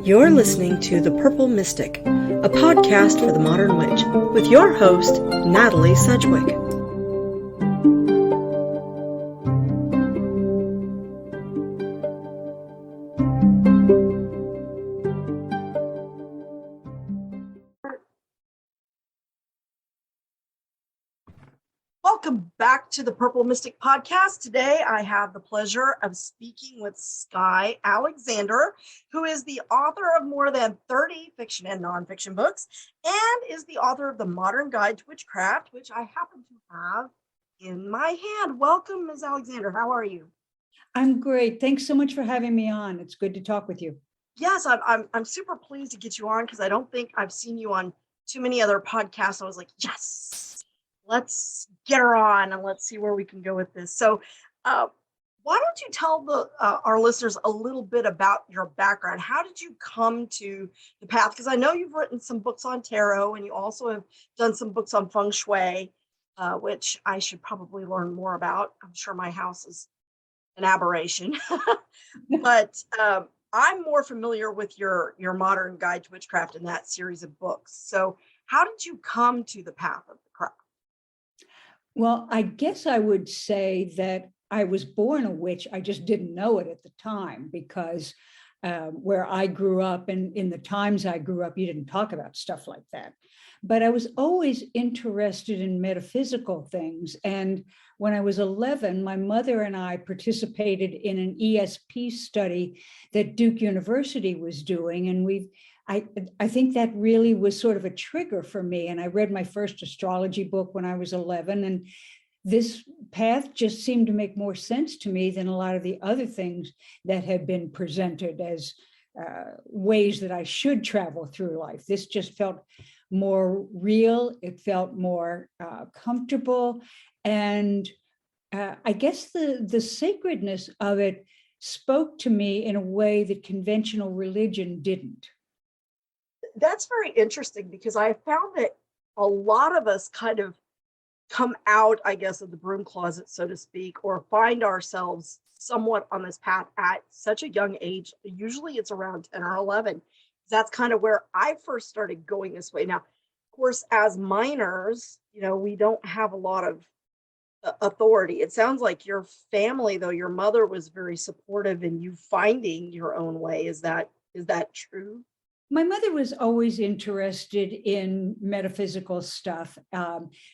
You're listening to The Purple Mystic, a podcast for the modern witch, with your host, Natalie Sedgwick. Welcome back to the Purple Mystic podcast. Today, I have the pleasure of speaking with Skye Alexander, who is the author of more than 30 fiction and nonfiction books, and is the author of The Modern Guide to Witchcraft, which I happen to have in my hand. Welcome, Ms. Alexander. How are you? I'm great. Thanks so much for having me on. It's good to talk with you. Yes, I'm super pleased to get you on because I don't think I've seen you on too many other podcasts. I was like, yes. Let's get her on and let's see where we can go with this. So why don't you tell our listeners a little bit about your background? How did you come to the path? Because I know you've written some books on tarot and you also have done some books on Feng Shui, which I should probably learn more about. I'm sure my house is an aberration. But I'm more familiar with your Modern Guide to Witchcraft and that series of books. So how did you come to the path of the craft? Well, I guess I would say that I was born a witch. I just didn't know it at the time because where I grew up and in the times I grew up, you didn't talk about stuff like that. But I was always interested in metaphysical things. And when I was 11, my mother and I participated in an ESP study that Duke University was doing. And I think that really was sort of a trigger for me. And I read my first astrology book when I was 11. And this path just seemed to make more sense to me than a lot of the other things that had been presented as ways that I should travel through life. This just felt more real. It felt more comfortable. And I guess the sacredness of it spoke to me in a way that conventional religion didn't. That's very interesting because I found that a lot of us kind of come out, I guess, of the broom closet, so to speak, or find ourselves somewhat on this path at such a young age. Usually it's around 10 or 11. That's kind of where I first started going this way. Now, of course, as minors, we don't have a lot of authority. It sounds like your family, though, your mother was very supportive in you finding your own way. Is that true? My mother was always interested in metaphysical stuff.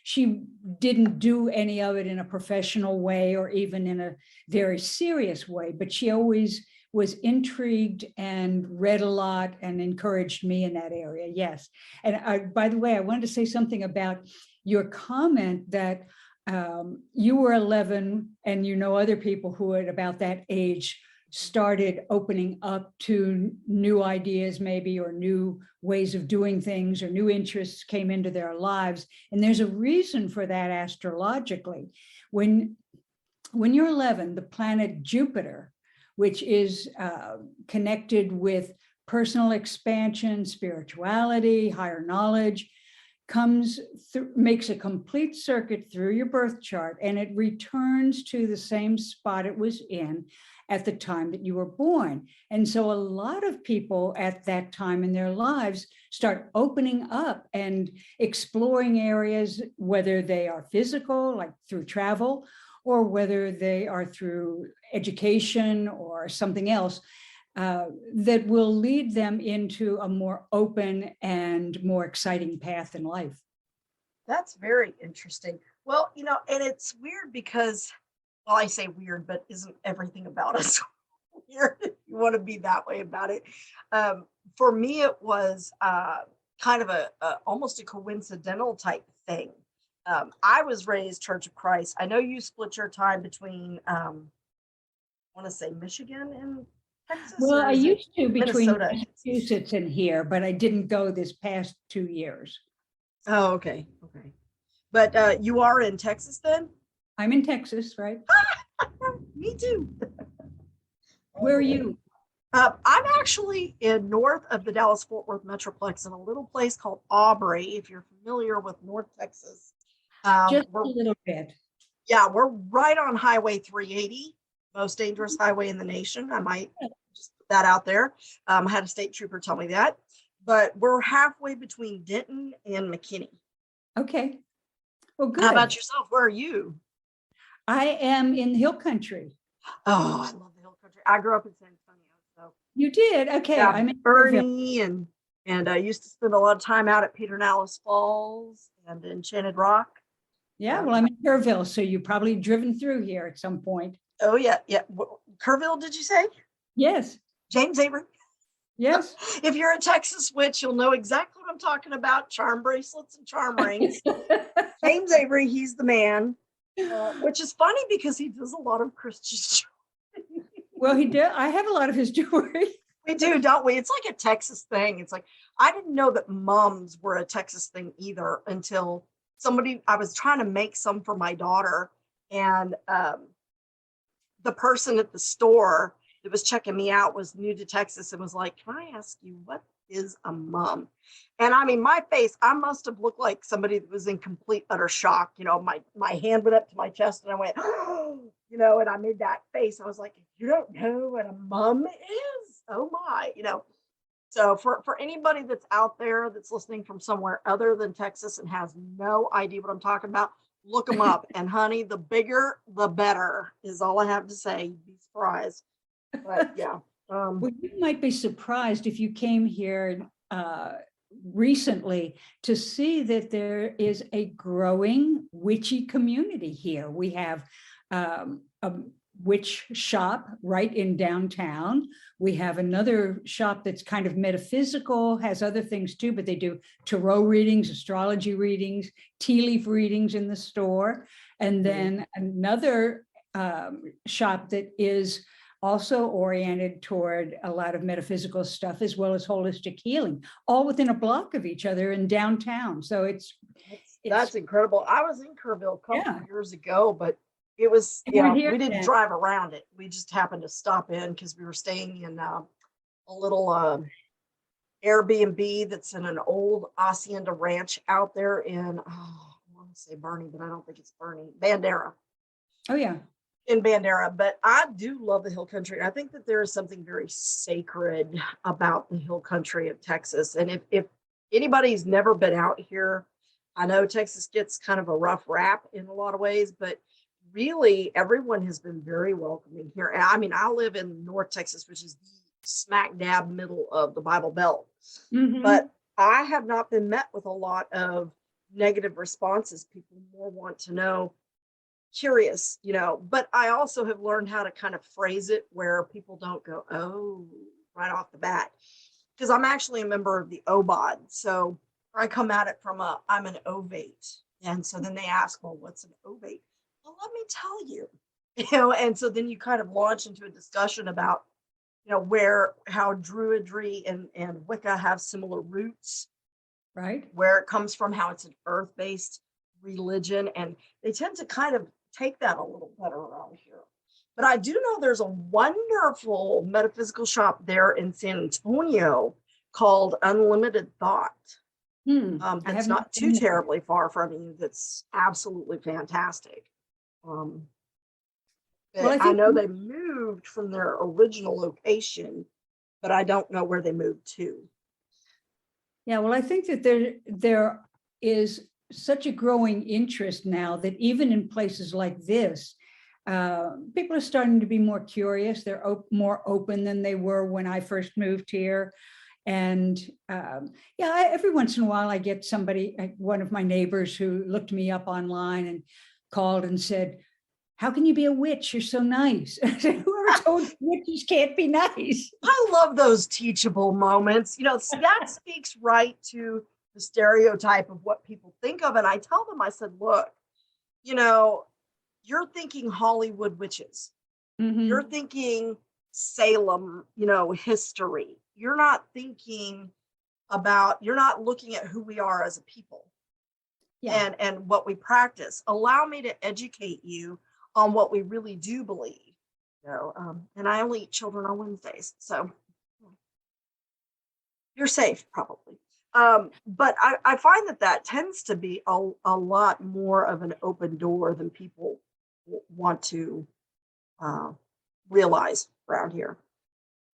She didn't do any of it in a professional way or even in a very serious way, but she always was intrigued and read a lot and encouraged me in that area. Yes. And by the way, I wanted to say something about your comment that you were 11 and other people who at about that age started opening up to new ideas maybe, or new ways of doing things, or new interests came into their lives. And there's a reason for that astrologically. When you're 11, the planet Jupiter, which is connected with personal expansion, spirituality, higher knowledge, makes a complete circuit through your birth chart, and it returns to the same spot it was in at the time that you were born. And so a lot of people at that time in their lives start opening up and exploring areas, whether they are physical, like through travel, or whether they are through education or something else that will lead them into a more open and more exciting path in life. That's very interesting. Well, and it's weird because, well, I say weird, but isn't everything about us weird if you want to be that way about it? For me, it was kind of almost a coincidental type thing. I was raised Church of Christ. I know you split your time between, I want to say Michigan and Texas. Well, I used to between Minnesota, Massachusetts and here, but I didn't go this past 2 years. Oh, okay. But you are in Texas then? I'm in Texas, right? Me too. Where are you? I'm actually in north of the Dallas-Fort Worth Metroplex in a little place called Aubrey, if you're familiar with North Texas. Just a little bit. Yeah, we're right on Highway 380, most dangerous highway in the nation. I might just put that out there. I had a state trooper tell me that. But we're halfway between Denton and McKinney. Okay. Well, How about good. yourself? Where are you? I am in hill country. Oh, I love the hill country. I grew up in San Antonio, so You did? Okay. yeah, I'm in Kerrville. Bernie and I used to spend a lot of time out at Pedernales Falls and Enchanted Rock. Yeah, well, I'm in Kerrville, so you've probably driven through here at some point. Oh yeah, yeah. Kerrville, did you say? Yes. James Avery. Yes. If you're a Texas witch, you'll know exactly what I'm talking about. Charm bracelets and charm rings. James Avery, he's the man. Which is funny because he does a lot of Christian jewelry. Well, he did. I have a lot of his jewelry. We do, don't we? It's like a Texas thing. It's like, I didn't know that mums were a Texas thing either until I was trying to make some for my daughter. And the person at the store that was checking me out was new to Texas and was like, can I ask you, what is a mum? And I mean, my face, I must have looked like somebody that was in complete utter shock. My hand went up to my chest and I went, oh, and I made that face. I was like, you don't know what a mum is? Oh my, So for anybody that's out there that's listening from somewhere other than Texas and has no idea what I'm talking about, look them up. And honey, the bigger, the better is all I have to say. You'd be surprised. But yeah. Well, you might be surprised if you came here recently to see that there is a growing witchy community here. We have a witch shop right in downtown. We have another shop that's kind of metaphysical, has other things too, but they do tarot readings, astrology readings, tea leaf readings in the store. And then another shop that is also oriented toward a lot of metaphysical stuff as well as holistic healing, all within a block of each other in downtown. So that's incredible. I was in Kerrville a couple of years ago, but it was, we didn't drive around it. We just happened to stop in because we were staying in a little Airbnb that's in an old hacienda ranch out there in, I want to say Bernie, but I don't think it's Bernie, Bandera. Oh yeah. In Bandera, but I do love the hill country. I think that there is something very sacred about the hill country of Texas. And if anybody's never been out here, I know Texas gets kind of a rough rap in a lot of ways, but really everyone has been very welcoming here. I mean, I live in North Texas, which is the smack dab middle of the Bible Belt, but I have not been met with a lot of negative responses. People more want to know, curious, but I also have learned how to kind of phrase it where people don't go, oh, right off the bat, because I'm actually a member of the OBOD. So I come at it from I'm an ovate. And so then they ask, well, what's an ovate? Well, let me tell you, and so then you kind of launch into a discussion about, how Druidry and Wicca have similar roots, right? Where it comes from, how it's an earth-based religion. And they tend to kind of take that a little better around here. But I do know there's a wonderful metaphysical shop there in San Antonio called Unlimited Thought. That's not too terribly far from you. That's absolutely fantastic. Well, I know they moved from their original location, but I don't know where they moved to. Yeah, well, I think that there is such a growing interest now that even in places like this, people are starting to be more curious. They're more open than they were when I first moved here. And every once in a while I get somebody, one of my neighbors who looked me up online and called and said, how can you be a witch? You're so nice. Whoever told you witches can't be nice? I love those teachable moments. That speaks right to the stereotype of what people think of. And I tell them, I said, look, you're thinking Hollywood witches. You're thinking Salem, history. You're not thinking you're not looking at who we are as a people and what we practice. Allow me to educate you on what we really do believe. And I only eat children on Wednesdays, so you're safe probably. But I find that tends to be a lot more of an open door than people want to realize around here.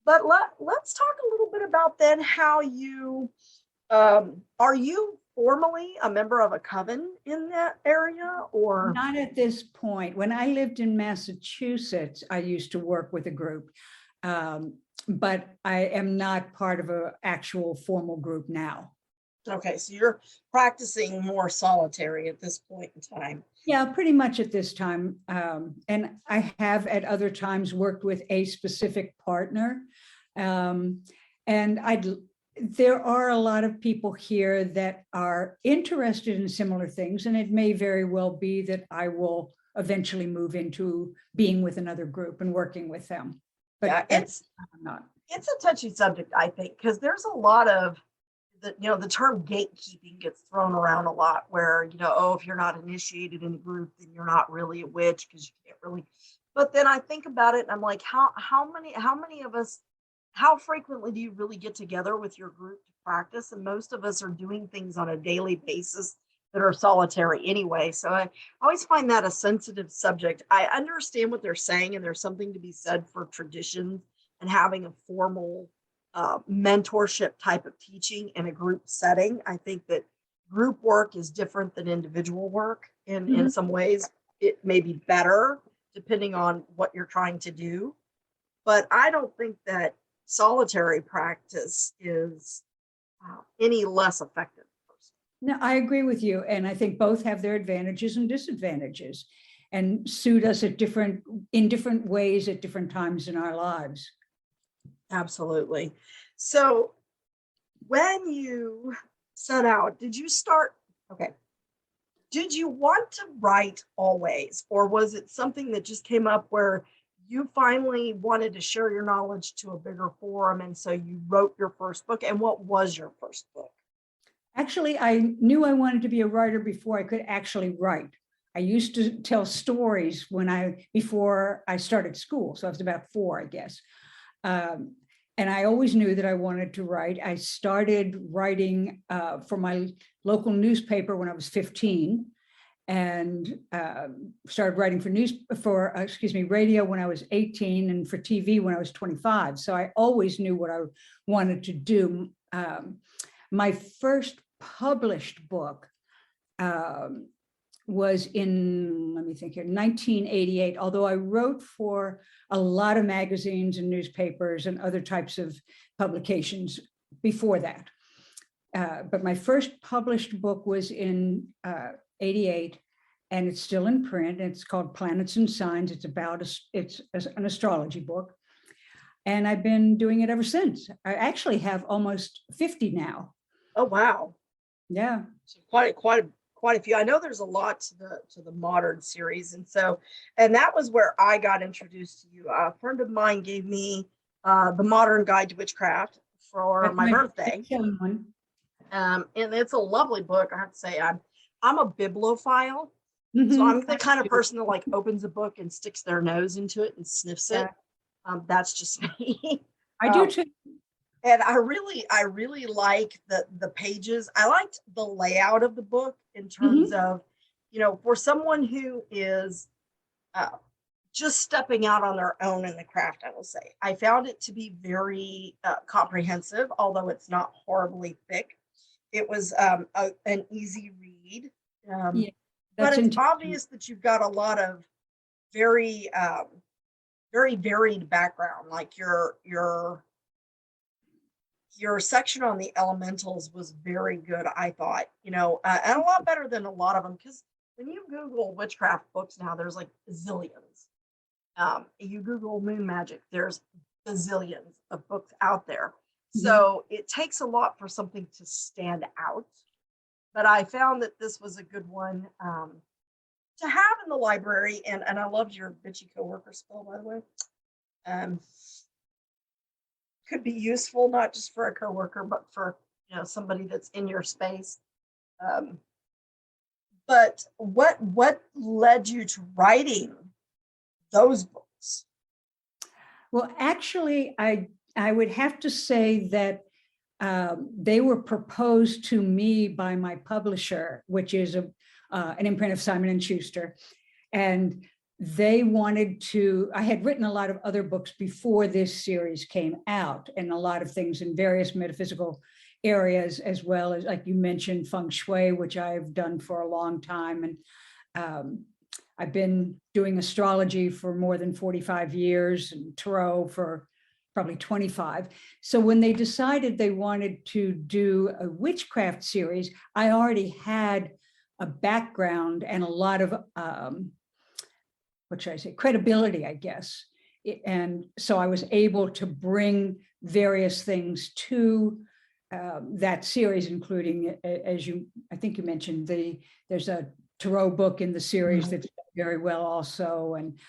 But let's talk a little bit about then how you are you formally a member of a coven in that area or Not at this point. When I lived in Massachusetts, I used to work with a group. But I am not part of an actual formal group now. okay, so you're practicing more solitary at this point in time. Yeah, pretty much at this time. And I have at other times worked with a specific partner. And there are a lot of people here that are interested in similar things, and it may very well be that I will eventually move into being with another group and working with them. But Yeah, I'm not. it's a touchy subject, I think, because there's a lot of the term gatekeeping gets thrown around a lot where, oh, if you're not initiated in a group, then you're not really a witch because you can't really. But then I think about it and I'm like, how many of us, how frequently do you really get together with your group to practice? And most of us are doing things on a daily basis that are solitary anyway. So I always find that a sensitive subject. I understand what they're saying, and there's something to be said for tradition and having a formal mentorship type of teaching in a group setting. I think that group work is different than individual work. And in some ways, it may be better depending on what you're trying to do. But I don't think that solitary practice is any less effective. No, I agree with you. And I think both have their advantages and disadvantages and suit us in different ways at different times in our lives. Absolutely. So when you set out, did you want to write always, or was it something that just came up where you finally wanted to share your knowledge to a bigger forum, and so you wrote your first book? And what was your first book? Actually, I knew I wanted to be a writer before I could actually write. I used to tell stories before I started school. So I was about 4, I guess. And I always knew that I wanted to write. I started writing for my local newspaper when I was 15, and started writing for radio when I was 18, and for TV when I was 25. So I always knew what I wanted to do. My first published book was in, 1988, although I wrote for a lot of magazines and newspapers and other types of publications before that. But my first published book was in 88, and it's still in print. It's called Planets and Signs. It's an astrology book. And I've been doing it ever since. I actually have almost 50 now. Oh, wow. Yeah. So quite a few. I know there's a lot to the modern series. And that was where I got introduced to you. A friend of mine gave me the Modern Guide to Witchcraft for my birthday. And it's a lovely book. I have to say, I'm a bibliophile. So I'm the kind of person that like opens a book and sticks their nose into it and sniffs it. That's just me. I do too. And I really like the pages. I liked the layout of the book in terms of, for someone who is just stepping out on their own in the craft, I will say. I found it to be very comprehensive, although it's not horribly thick. It was an easy read. But it's obvious that you've got a lot of very, very varied background. Like your section on the elementals was very good, I thought, and a lot better than a lot of them. Because when you Google witchcraft books now, there's like zillions. You Google moon magic, there's bazillions of books out there. So it takes a lot for something to stand out. But I found that this was a good one to have in the library. And I loved your bitchy coworker spell, by the way. Could be useful, not just for a coworker, but for somebody that's in your space. But what led you to writing those books? Well, actually, I would have to say that they were proposed to me by my publisher, which is an imprint of Simon & Schuster. And they wanted to, I had written a lot of other books before this series came out, and a lot of things in various metaphysical areas, as well as, like you mentioned, Feng Shui, which I've done for a long time. And I've been doing astrology for more than 45 years and tarot for probably 25. So when they decided they wanted to do a witchcraft series, I already had a background and a lot of, what should I say, credibility, I guess. And so I was able to bring various things to that series, including, as you, I think you mentioned, there's a tarot book in the series that's done very well also, and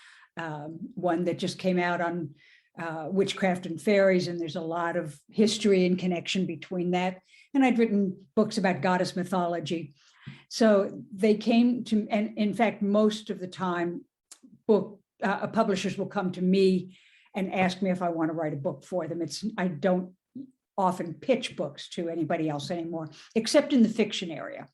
one that just came out on Witchcraft and Fairies, and there's a lot of history and connection between that. And I'd written books about goddess mythology. So they came to, and in fact, most of the time, publishers will come to me and ask me if I want to write a book for them. I don't often pitch books to anybody else anymore, except in the fiction area.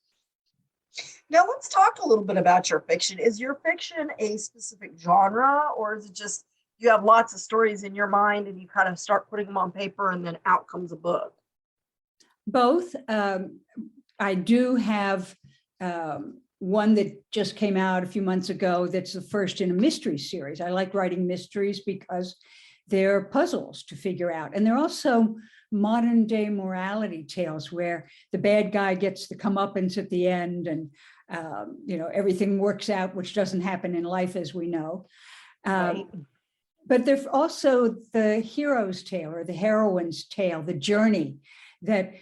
Now let's talk a little bit about your fiction. Is your fiction a specific genre, or is it just you have lots of stories in your mind and you kind of start putting them on paper and then out comes a book? Both. I do have one that just came out a few months ago that's the first in a mystery series. I like writing mysteries because they're puzzles to figure out. And they're also modern day morality tales where the bad guy gets the comeuppance at the end, and everything works out, which doesn't happen in life, as we know. Right. But there's also the hero's tale or the heroine's tale, the journey that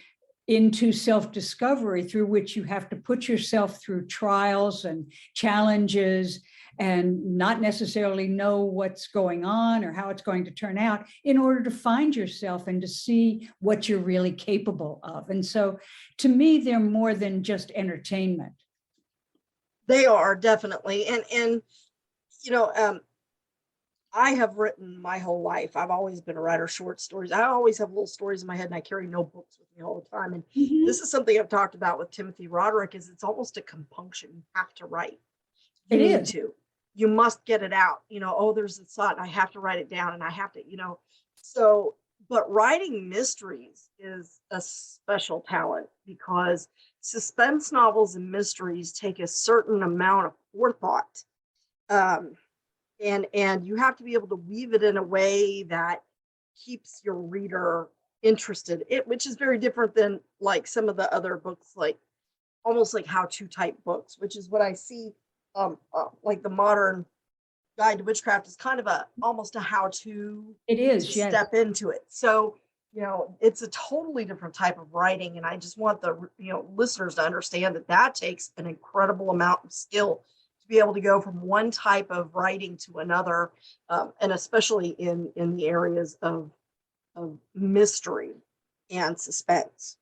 into self-discovery, through which you have to put yourself through trials and challenges and not necessarily know what's going on or how it's going to turn out, in order to find yourself and to see what you're really capable of. And so to me, they're more than just entertainment. They are, definitely. And I have written my whole life. I've always been a writer of short stories. I always have little stories in my head, and I carry notebooks with me all the time. And this is something I've talked about with Timothy Roderick, is it's almost a compunction. You have to write. You need to. You must get it out. There's a thought, and I have to write it down, and I have to, So, but writing mysteries is a special talent, because suspense novels and mysteries take a certain amount of forethought. And you have to be able to weave it in a way that keeps your reader interested, which is very different than like some of the other books, like almost like how-to type books, which is what I see. Like the modern Guide to Witchcraft is kind of almost a how-to. It is, yes. Step into it. So, it's a totally different type of writing. And I just want the listeners to understand that takes an incredible amount of skill to be able to go from one type of writing to another, and especially in the areas of mystery and suspense.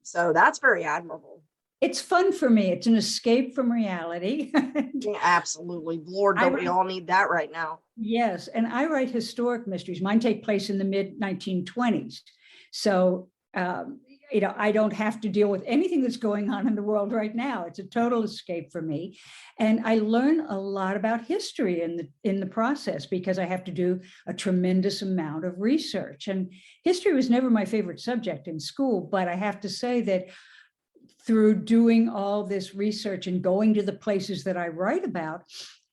So that's very admirable. It's fun for me. It's an escape from reality. Yeah, absolutely. Lord, don't we all need that right now? Yes. And I write historic mysteries. Mine take place in the mid 1920s. So, I don't have to deal with anything that's going on in the world right now. It's a total escape for me. And I learn a lot about history in the process, because I have to do a tremendous amount of research. And history was never my favorite subject in school, but I have to say that through doing all this research and going to the places that I write about,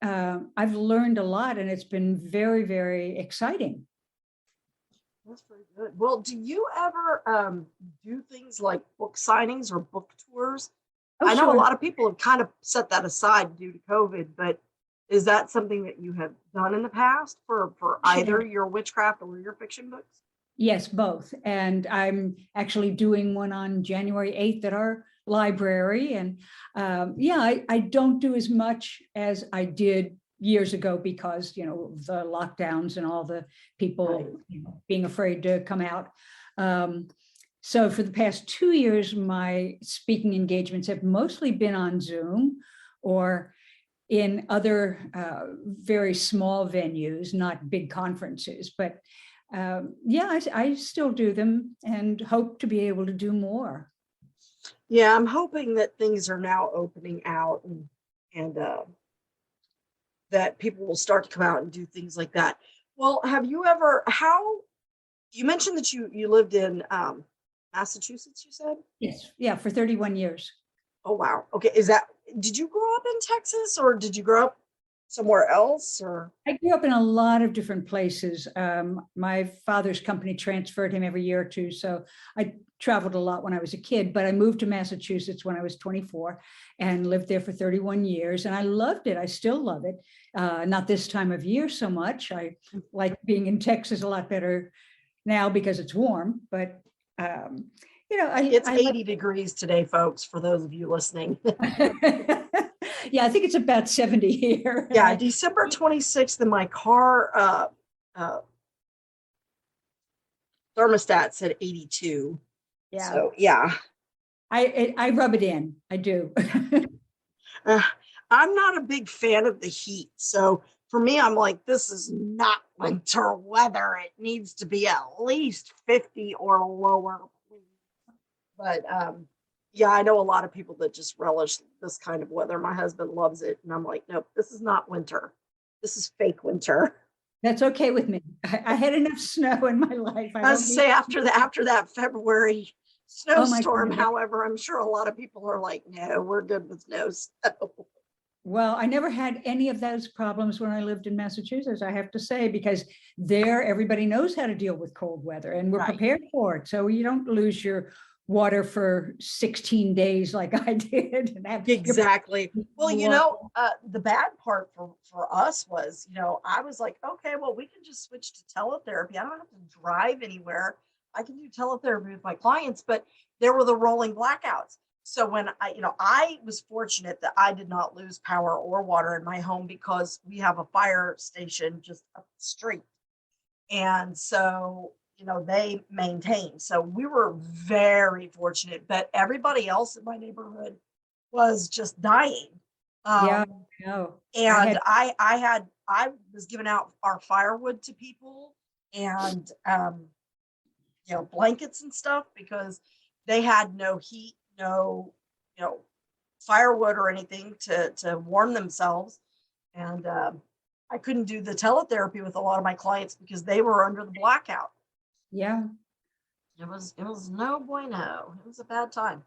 I've learned a lot, and it's been very, very exciting. That's very good. Well, do you ever do things like book signings or book tours? Oh, I know sure. a lot of people have kind of set that aside due to COVID, but is that something that you have done in the past for either your witchcraft or your fiction books? Yes, both. And I'm actually doing one on January 8th at our library. And I don't do as much as I did years ago, because, the lockdowns and all the people being afraid to come out. So for the past 2 years, my speaking engagements have mostly been on Zoom or in other very small venues, not big conferences, but I still do them and hope to be able to do more. Yeah, I'm hoping that things are now opening out and that people will start to come out and do things like that. Well, have you you mentioned that you lived in Massachusetts, you said? Yes, yeah, for 31 years. Oh, wow. Okay. Did you grow up in Texas or did you grow up somewhere else or? I grew up in a lot of different places. My father's company transferred him every year or two, so I traveled a lot when I was a kid, but I moved to Massachusetts when I was 24 and lived there for 31 years, and I loved it. I still love it. Not this time of year so much. I like being in Texas a lot better now because it's warm, but It's I 80 degrees today, folks, for those of you listening. yeah, I think it's about 70 here. Yeah, December 26th in my car thermostat said 82. Yeah. So yeah. I rub it in. I do. I'm not a big fan of the heat. So for me, I'm like, this is not winter weather. It needs to be at least 50 or lower. But yeah, I know a lot of people that just relish this kind of weather. My husband loves it. And I'm like, nope, this is not winter. This is fake winter. That's okay with me. I had enough snow in my life. I was say after that February snowstorm, goodness. however, I'm sure a lot of people are like, no, we're good with no snow. Well, I never had any of those problems when I lived in Massachusetts, I have to say, because there everybody knows how to deal with cold weather and we're Right. prepared for it. So you don't lose your water for 16 days like I did. And have Exactly. Well, the bad part for us was, I was like, okay, well, we can just switch to teletherapy. I don't have to drive anywhere. I can do teletherapy with my clients, but there were the rolling blackouts. So when I was fortunate that I did not lose power or water in my home because we have a fire station just up the street. And so, they maintained. So we were very fortunate, but everybody else in my neighborhood was just dying. Yeah, Um, no. and I was giving out our firewood to people and, blankets and stuff because they had no heat, no, firewood or anything to warm themselves. And I couldn't do the teletherapy with a lot of my clients because they were under the blackout. Yeah. It was no bueno. It was a bad time.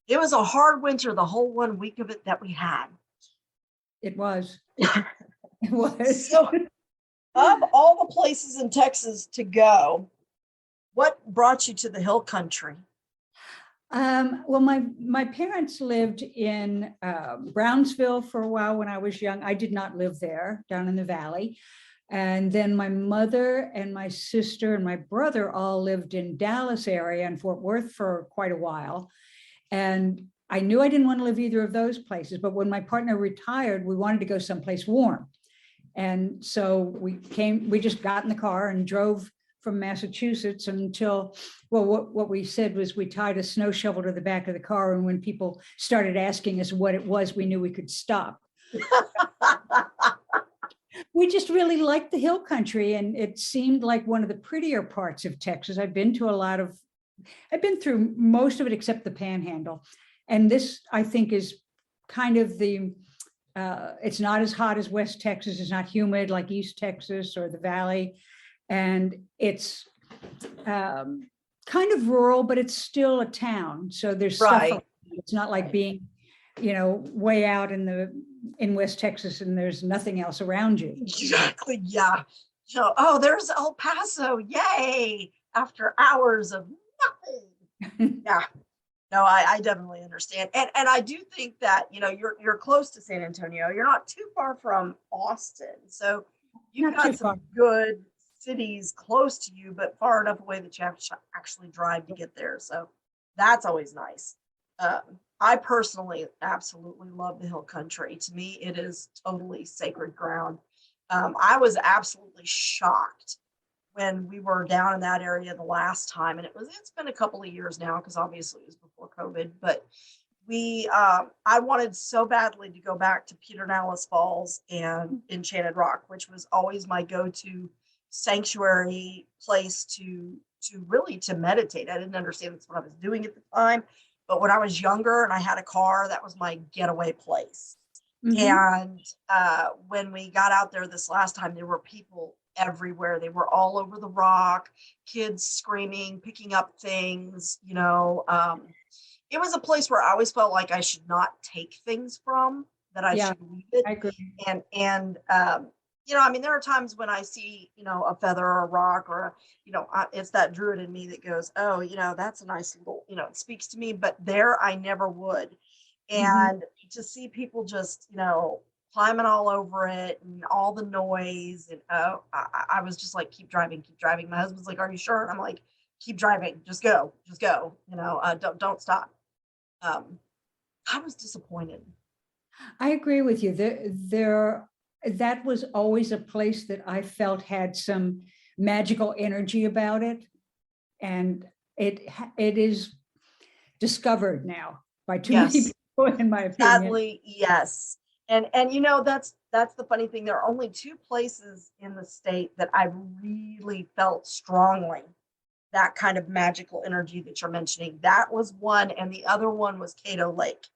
It was a hard winter, the whole 1 week of it that we had. It was. It was. So, of all the places in Texas to go, what brought you to the hill country? Well, my parents lived in Brownsville for a while when I was young. I did not live there, down in the valley. And then my mother and my sister and my brother all lived in Dallas area and Fort Worth for quite a while. And I knew I didn't want to live either of those places, but when my partner retired, we wanted to go someplace warm. And so we just got in the car and drove from Massachusetts until, well, what we said was we tied a snow shovel to the back of the car. And when people started asking us what it was, we knew we could stop. We just really liked the hill country, and it seemed like one of the prettier parts of Texas. I've been through most of it except the Panhandle. And this, I think, is kind of it's not as hot as West Texas. It's not humid like East Texas or the Valley. And it's kind of rural, but it's still a town. So there's Right. stuff. It's not like being, way out in West Texas and there's nothing else around you. Exactly. Yeah. So, there's El Paso. Yay. After hours of nothing. Yeah. No, I definitely understand. And I do think that, you're close to San Antonio. You're not too far from Austin. So you've got some good cities close to you, but far enough away that you have to actually drive to get there. So that's always nice. I personally absolutely love the hill country. To me, it is totally sacred ground. I was absolutely shocked when we were down in that area the last time, and it's been a couple of years now because obviously it was before COVID, but I wanted so badly to go back to Pedernales Falls and Enchanted Rock, which was always my go-to sanctuary place to meditate. I didn't understand that's what I was doing at the time, but when I was younger and I had a car, that was my getaway place. Mhm. And when we got out there this last time, there were people everywhere. They were all over the rock, kids screaming, picking up things, it was a place where I always felt like I should not take things from, that I Yeah, should leave it. I agree. And I mean, there are times when I see, a feather or a rock or, it's that druid in me that goes, oh, that's a nice little, it speaks to me, but there I never would. Mhm. And to see people just, climbing all over it and all the noise and I was just like, keep driving, keep driving. My husband's like, are you sure? And I'm like, keep driving, just go, don't stop. um, I was disappointed. I agree with you. That was always a place that I felt had some magical energy about it, and it is discovered now by too many Yes, people, in my opinion. sadly, yes. And that's the funny thing. There are only two places in the state that I really felt strongly that kind of magical energy that you're mentioning. That was one, and the other one was Cato Lake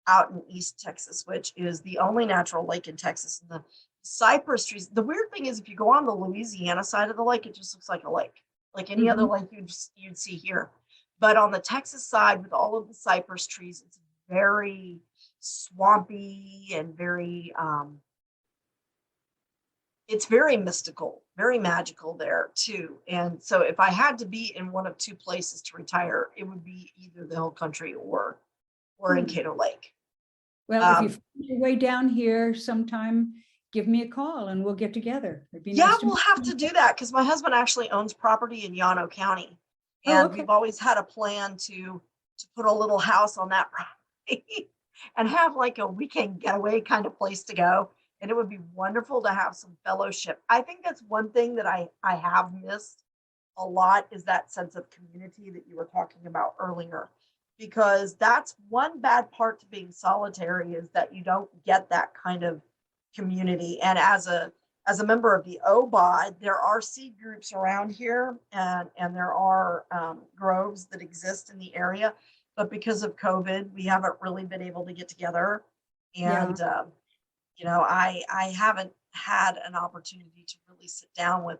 out in East Texas, which is the only natural lake in Texas. And the cypress trees. The weird thing is, if you go on the Louisiana side of the lake, it just looks like any other Mhm. lake you'd see here. But on the Texas side, with all of the cypress trees, it's very swampy and it's very mystical, very magical there too. And so, if I had to be in one of two places to retire, it would be either the Hill Country or in Hmm. Cato Lake. Well, if you Um, find your way down here sometime, give me a call and we'll get together. It'd be Yeah, nice to we'll meet have you. to do that because my husband actually owns property in Llano County, Oh, and okay. we've always had a plan to put a little house on that property and have like a weekend getaway kind of place to go. And it would be wonderful to have some fellowship. I think that's one thing that I have missed a lot, is that sense of community that you were talking about earlier, because that's one bad part to being solitary, is that you don't get that kind of community. And as a member of the OBOD, there are seed groups around here, and there are groves that exist in the area. But because of COVID, we haven't really been able to get together. Yeah. And, I haven't had an opportunity to really sit down with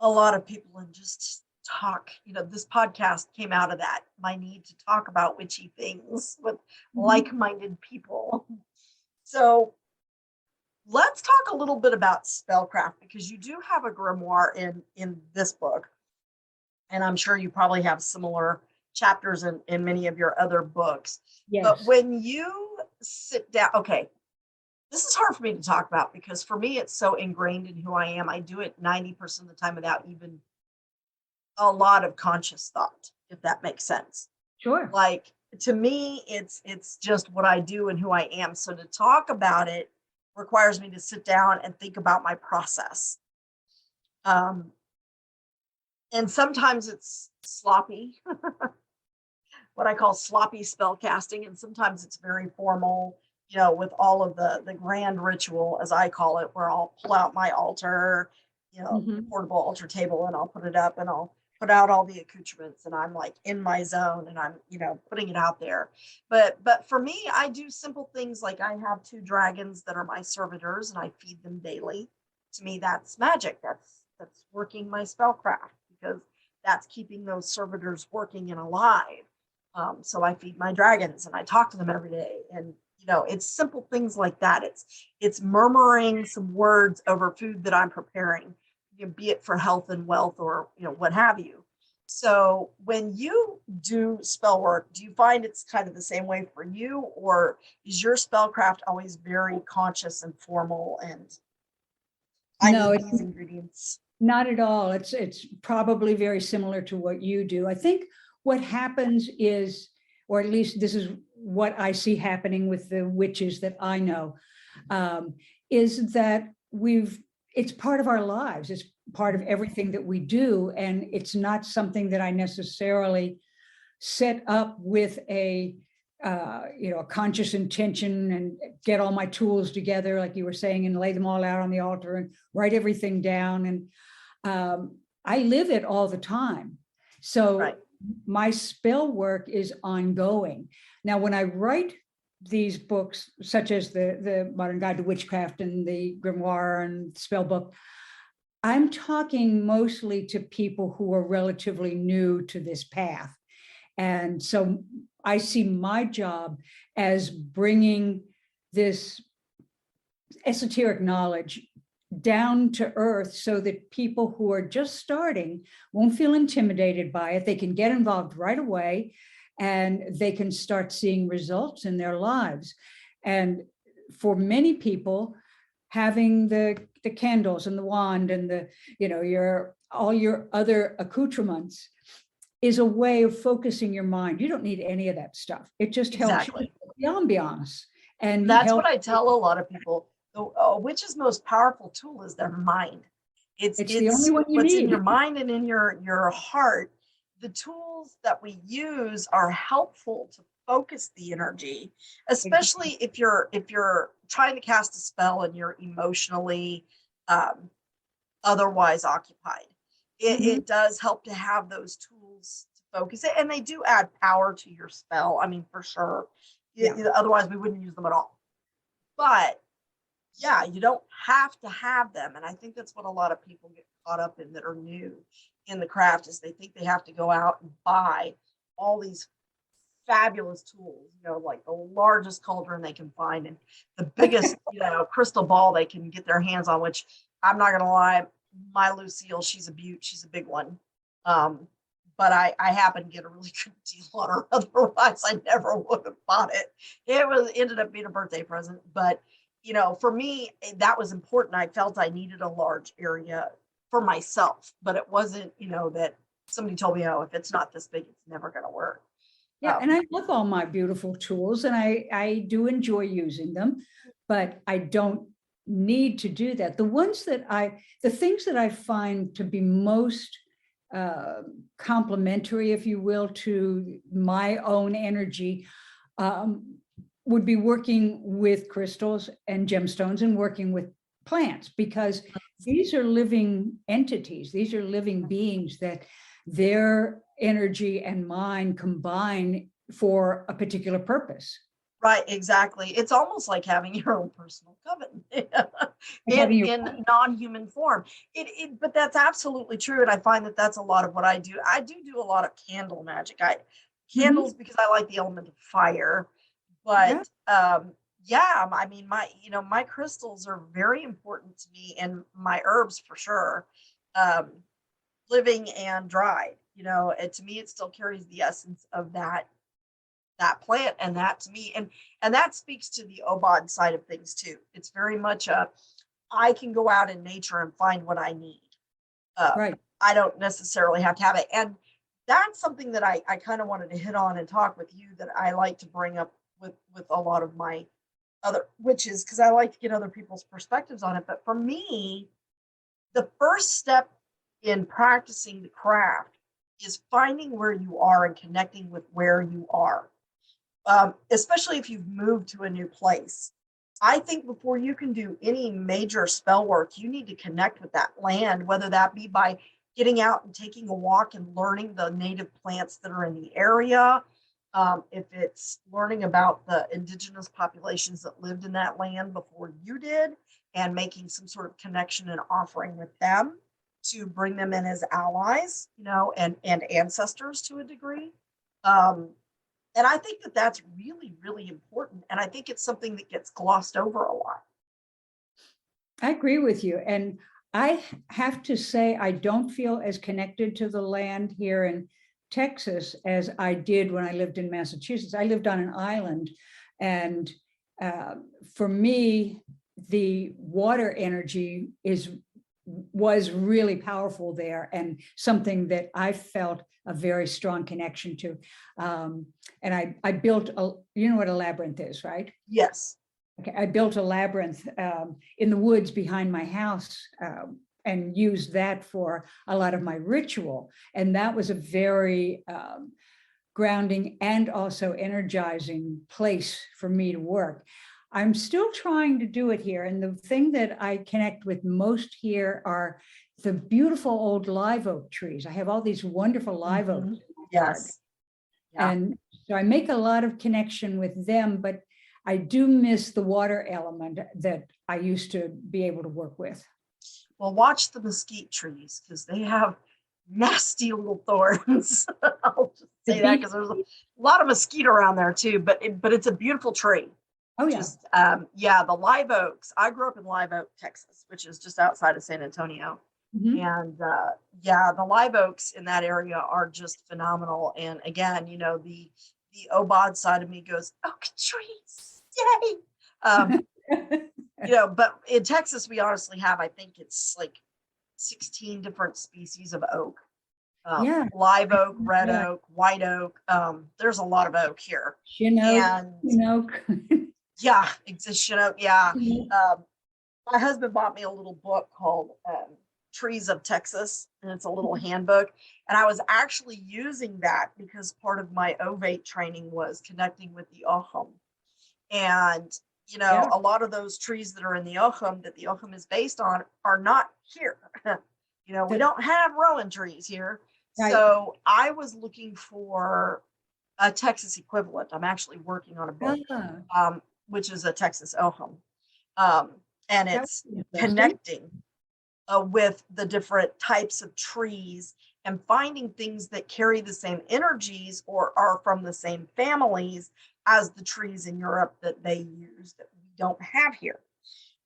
a lot of people and just talk. This podcast came out of that, my need to talk about witchy things with Mhm. like-minded people. So let's talk a little bit about spellcraft, because you do have a grimoire in this book, and I'm sure you probably have similar chapters in many of your other books. But Yes. when you sit down, okay, this is hard for me to talk about because for me it's so ingrained in who I am. I do it 90% of the time without even a lot of conscious thought, if that makes sense. Sure. Like, to me, it's just what I do and who I am. So to talk about it requires me to sit down and think about my process. Um, and sometimes it's sloppy, what I call sloppy spell casting, and sometimes it's very formal, with all of the grand ritual, as I call it, where I'll pull out my altar, Mhm. portable altar table, and I'll put it up and I'll put out all the accoutrements, and I'm like in my zone, and I'm, putting it out there. But for me, I do simple things, like I have two dragons that are my servitors and I feed them daily. To me, that's magic. That's working my spellcraft, because that's keeping those servitors working and alive. So I feed my dragons and I talk to them every day. And it's simple things like that. It's murmuring some words over food that I'm preparing, be it for health and wealth, or what have you. So when you do spell work, do you find it's kind of the same way for you, or is your spellcraft always very conscious and formal, and I No, need it's these ingredients? not at all. It's probably very similar to what you do. I think what happens is, or at least this is what I see happening with the witches that I know, um, is that it's part of our lives. It's part of everything that we do, and it's not something that I necessarily set up with a conscious intention and get all my tools together, like you were saying, and lay them all out on the altar and write everything down. And I live it all the time. Right. So my spell work is ongoing. Now, when I write these books, such as the Modern Guide to Witchcraft and the Grimoire and Spellbook, I'm talking mostly to people who are relatively new to this path. And so I see my job as bringing this esoteric knowledge down to earth so that people who are just starting won't feel intimidated by it. They can get involved right away and they can start seeing results in their lives. And for many people, having the candles and the wand and the, all your other accoutrements is a way of focusing your mind. You don't need any of that stuff. It just helps you with the ambiance. And that's what I tell a lot of people. The witch's most powerful tool is their mind. It's the only one you what's need. in your mind and in your heart. The tools that we use are helpful to focus the energy, especially if you're trying to cast a spell and you're emotionally otherwise occupied. It does help to have those tools to focus it, and they do add power to your spell. I mean, for sure. Otherwise, we wouldn't use them at all. But yeah, you don't have to have them. And I think that's what a lot of people get caught up in that are new in the craft, is they think they have to go out and buy all these fabulous tools, like the largest cauldron they can find and the biggest, crystal ball they can get their hands on, which I'm not going to lie, my Lucille, she's a beaut. She's a big one. But I happen to get a really good deal on her. Otherwise, I never would have bought it. Ended up being a birthday present. But for me, that was important. I felt I needed a large area for myself, but it wasn't, that somebody told me, oh, if it's not this big, it's never going to work. Yeah, and I love all my beautiful tools, and I do enjoy using them, but I don't need to do that. The things that I find to be most complementary, if you will, to my own energy, would be working with crystals and gemstones and working with plants, because these are living entities. These are living beings that their energy and mine combine for a particular purpose. Right, exactly. It's almost like having your own personal coven in non-human form. But that's absolutely true, and I find that that's a lot of what I do. I do a lot of candle magic. Candles because I like the element of fire. But I mean, my crystals are very important to me, and my herbs for sure, living and dried. And to me, it still carries the essence of that plant, and that to me, and that speaks to the Obod side of things too. It's very much I can go out in nature and find what I need. Right. I don't necessarily have to have it, and that's something that I kind of wanted to hit on and talk with you, that I like to bring up with a lot of my other witches, because I like to get other people's perspectives on it. But for me, the first step in practicing the craft is finding where you are and connecting with where you are, especially if you've moved to a new place. I think before you can do any major spell work, you need to connect with that land, whether that be by getting out and taking a walk and learning the native plants that are in the area. If it's learning about the indigenous populations that lived in that land before you did, and making some sort of connection and offering with them to bring them in as allies, and ancestors to a degree. And I think that that's really, really important. And I think it's something that gets glossed over a lot. I agree with you. And I have to say, I don't feel as connected to the land here in Texas as I did when I lived in Massachusetts. I lived on an island, and for me, the water energy was really powerful there, and something that I felt a very strong connection to. And I built you know what a labyrinth is, right? Yes. Okay, I built a labyrinth in the woods behind my house, and used that for a lot of my ritual. And that was a very grounding and also energizing place for me to work. I'm still trying to do it here. And the thing that I connect with most here are the beautiful old live oak trees. I have all these wonderful live oaks. Yes. Yeah. And so I make a lot of connection with them, but I do miss the water element that I used to be able to work with. Well, watch the mesquite trees because they have nasty little thorns. I'll just The say that beech because there's a lot of mesquite around there too, but it's a beautiful tree. Oh, yeah. Just yeah, the live oaks. I grew up in Live Oak, Texas, which is just outside of San Antonio. Mhm. And yeah, the live oaks in that area are just phenomenal. And again, you know, the Obod side of me goes, oak trees, yay. You know, but in Texas, we honestly have, I think it's like 16 different species of oak. Yeah. Live oak, red Yeah. oak, white oak. There's a lot of oak here. Chinook, And Chinook. yeah, it's, you know, yeah. My husband bought me a little book called Trees of Texas, and it's a little handbook. And I was actually using that because part of my ovate training was connecting with the Ohum. And, you know, Yeah. a lot of those trees that are in the Ohum that the Ohum is based on are not here. You know, we That- don't have rowan trees here. Right. So I was looking for a Texas equivalent. I'm actually working on a book, Ah, which is a Texas Ohum. Um, and that it's was interesting. connecting with the different types of trees and finding things that carry the same energies or are from the same families as the trees in Europe that they use that we don't have here.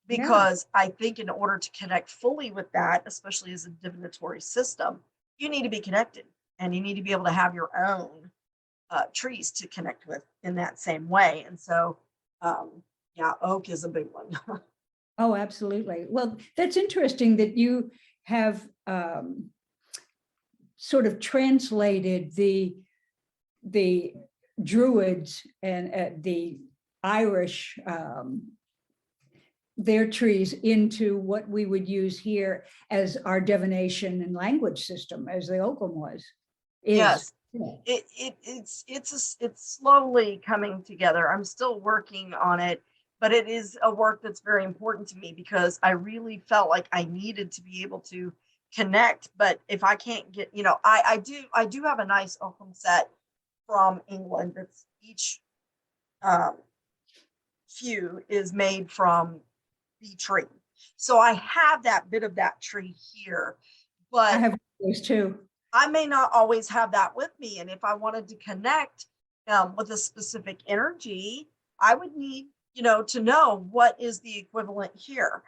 Yeah. Because I think in order to connect fully with that, especially as a divinatory system, you need to be connected and you need to be able to have your own trees to connect with in that same way. And so, yeah, oak is a big one. Oh, absolutely. Well, that's interesting that you have sort of translated the Druids and the Irish their trees into what we would use here as our divination and language system, as the Ogham was. Yes, Yeah. it's slowly coming together. I'm still working on it, but it is a work that's very important to me because I really felt like I needed to be able to connect. But if I can't get, you know, I do have a nice Ogham set from England. That's each um, few is made from the tree, so I have that bit of that tree here, I but have those too. I may not always have that with me. And if I wanted to connect with a specific energy, I would need, you know, to know what is the equivalent here.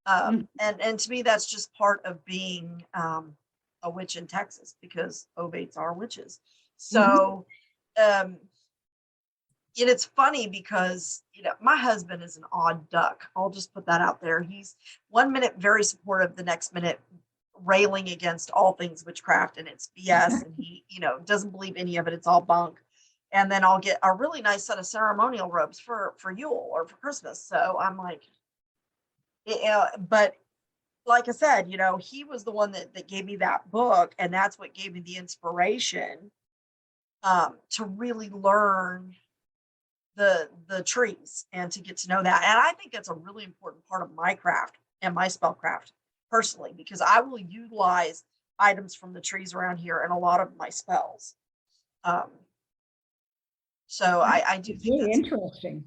Mm. And to me, that's just part of being a witch in Texas because ovates are witches. Mhm. So, um, and it's funny because, you know, my husband is an odd duck. I'll just put that out there. He's 1 minute very supportive, the next minute railing against all things witchcraft and it's BS. And he, you know, doesn't believe any of it. It's all bunk. And then I'll get a really nice set of ceremonial robes for Yule or for Christmas. So I'm like, but like I said, you know, he was the one that gave me that book. And that's what gave me the inspiration to really learn the trees and to get to know that. And I think that's a really important part of my craft and my spellcraft personally, because I will utilize items from the trees around here in a lot of my spells. Um, so I do It's think really that's, interesting.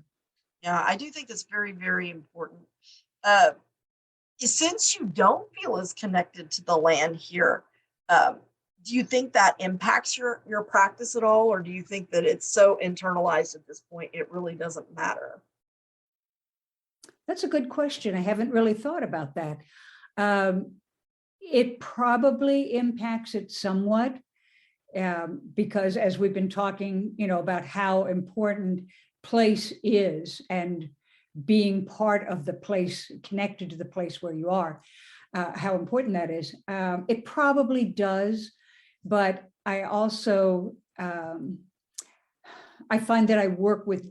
yeah, I do think that's very, very important. Uh, since you don't feel as connected to the land here, um, do you think that impacts your practice at all, or do you think that it's so internalized at this point it really doesn't matter? That's a good question. I haven't really thought about that. Um, it probably impacts it somewhat because as we've been talking, you know, about how important place is and being part of the place, connected to the place where you are, how important that is. It probably does, but I also, I find that I work with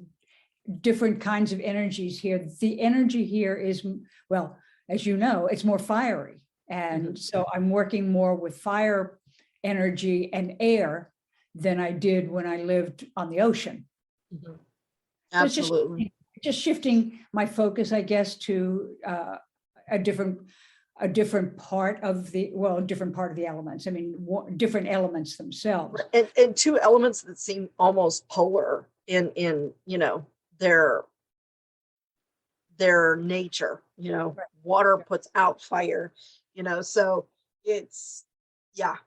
different kinds of energies here. The energy here is, well, as you know, it's more fiery. And so I'm working more with fire energy and air than I did when I lived on the ocean. Mhm. So it's Absolutely. just shifting my focus, I guess, to a different part of the, well, different part of the elements. I mean, different elements themselves. And two elements that seem almost polar in you know their their nature, Right. water Yeah. puts out fire, so it's, yeah.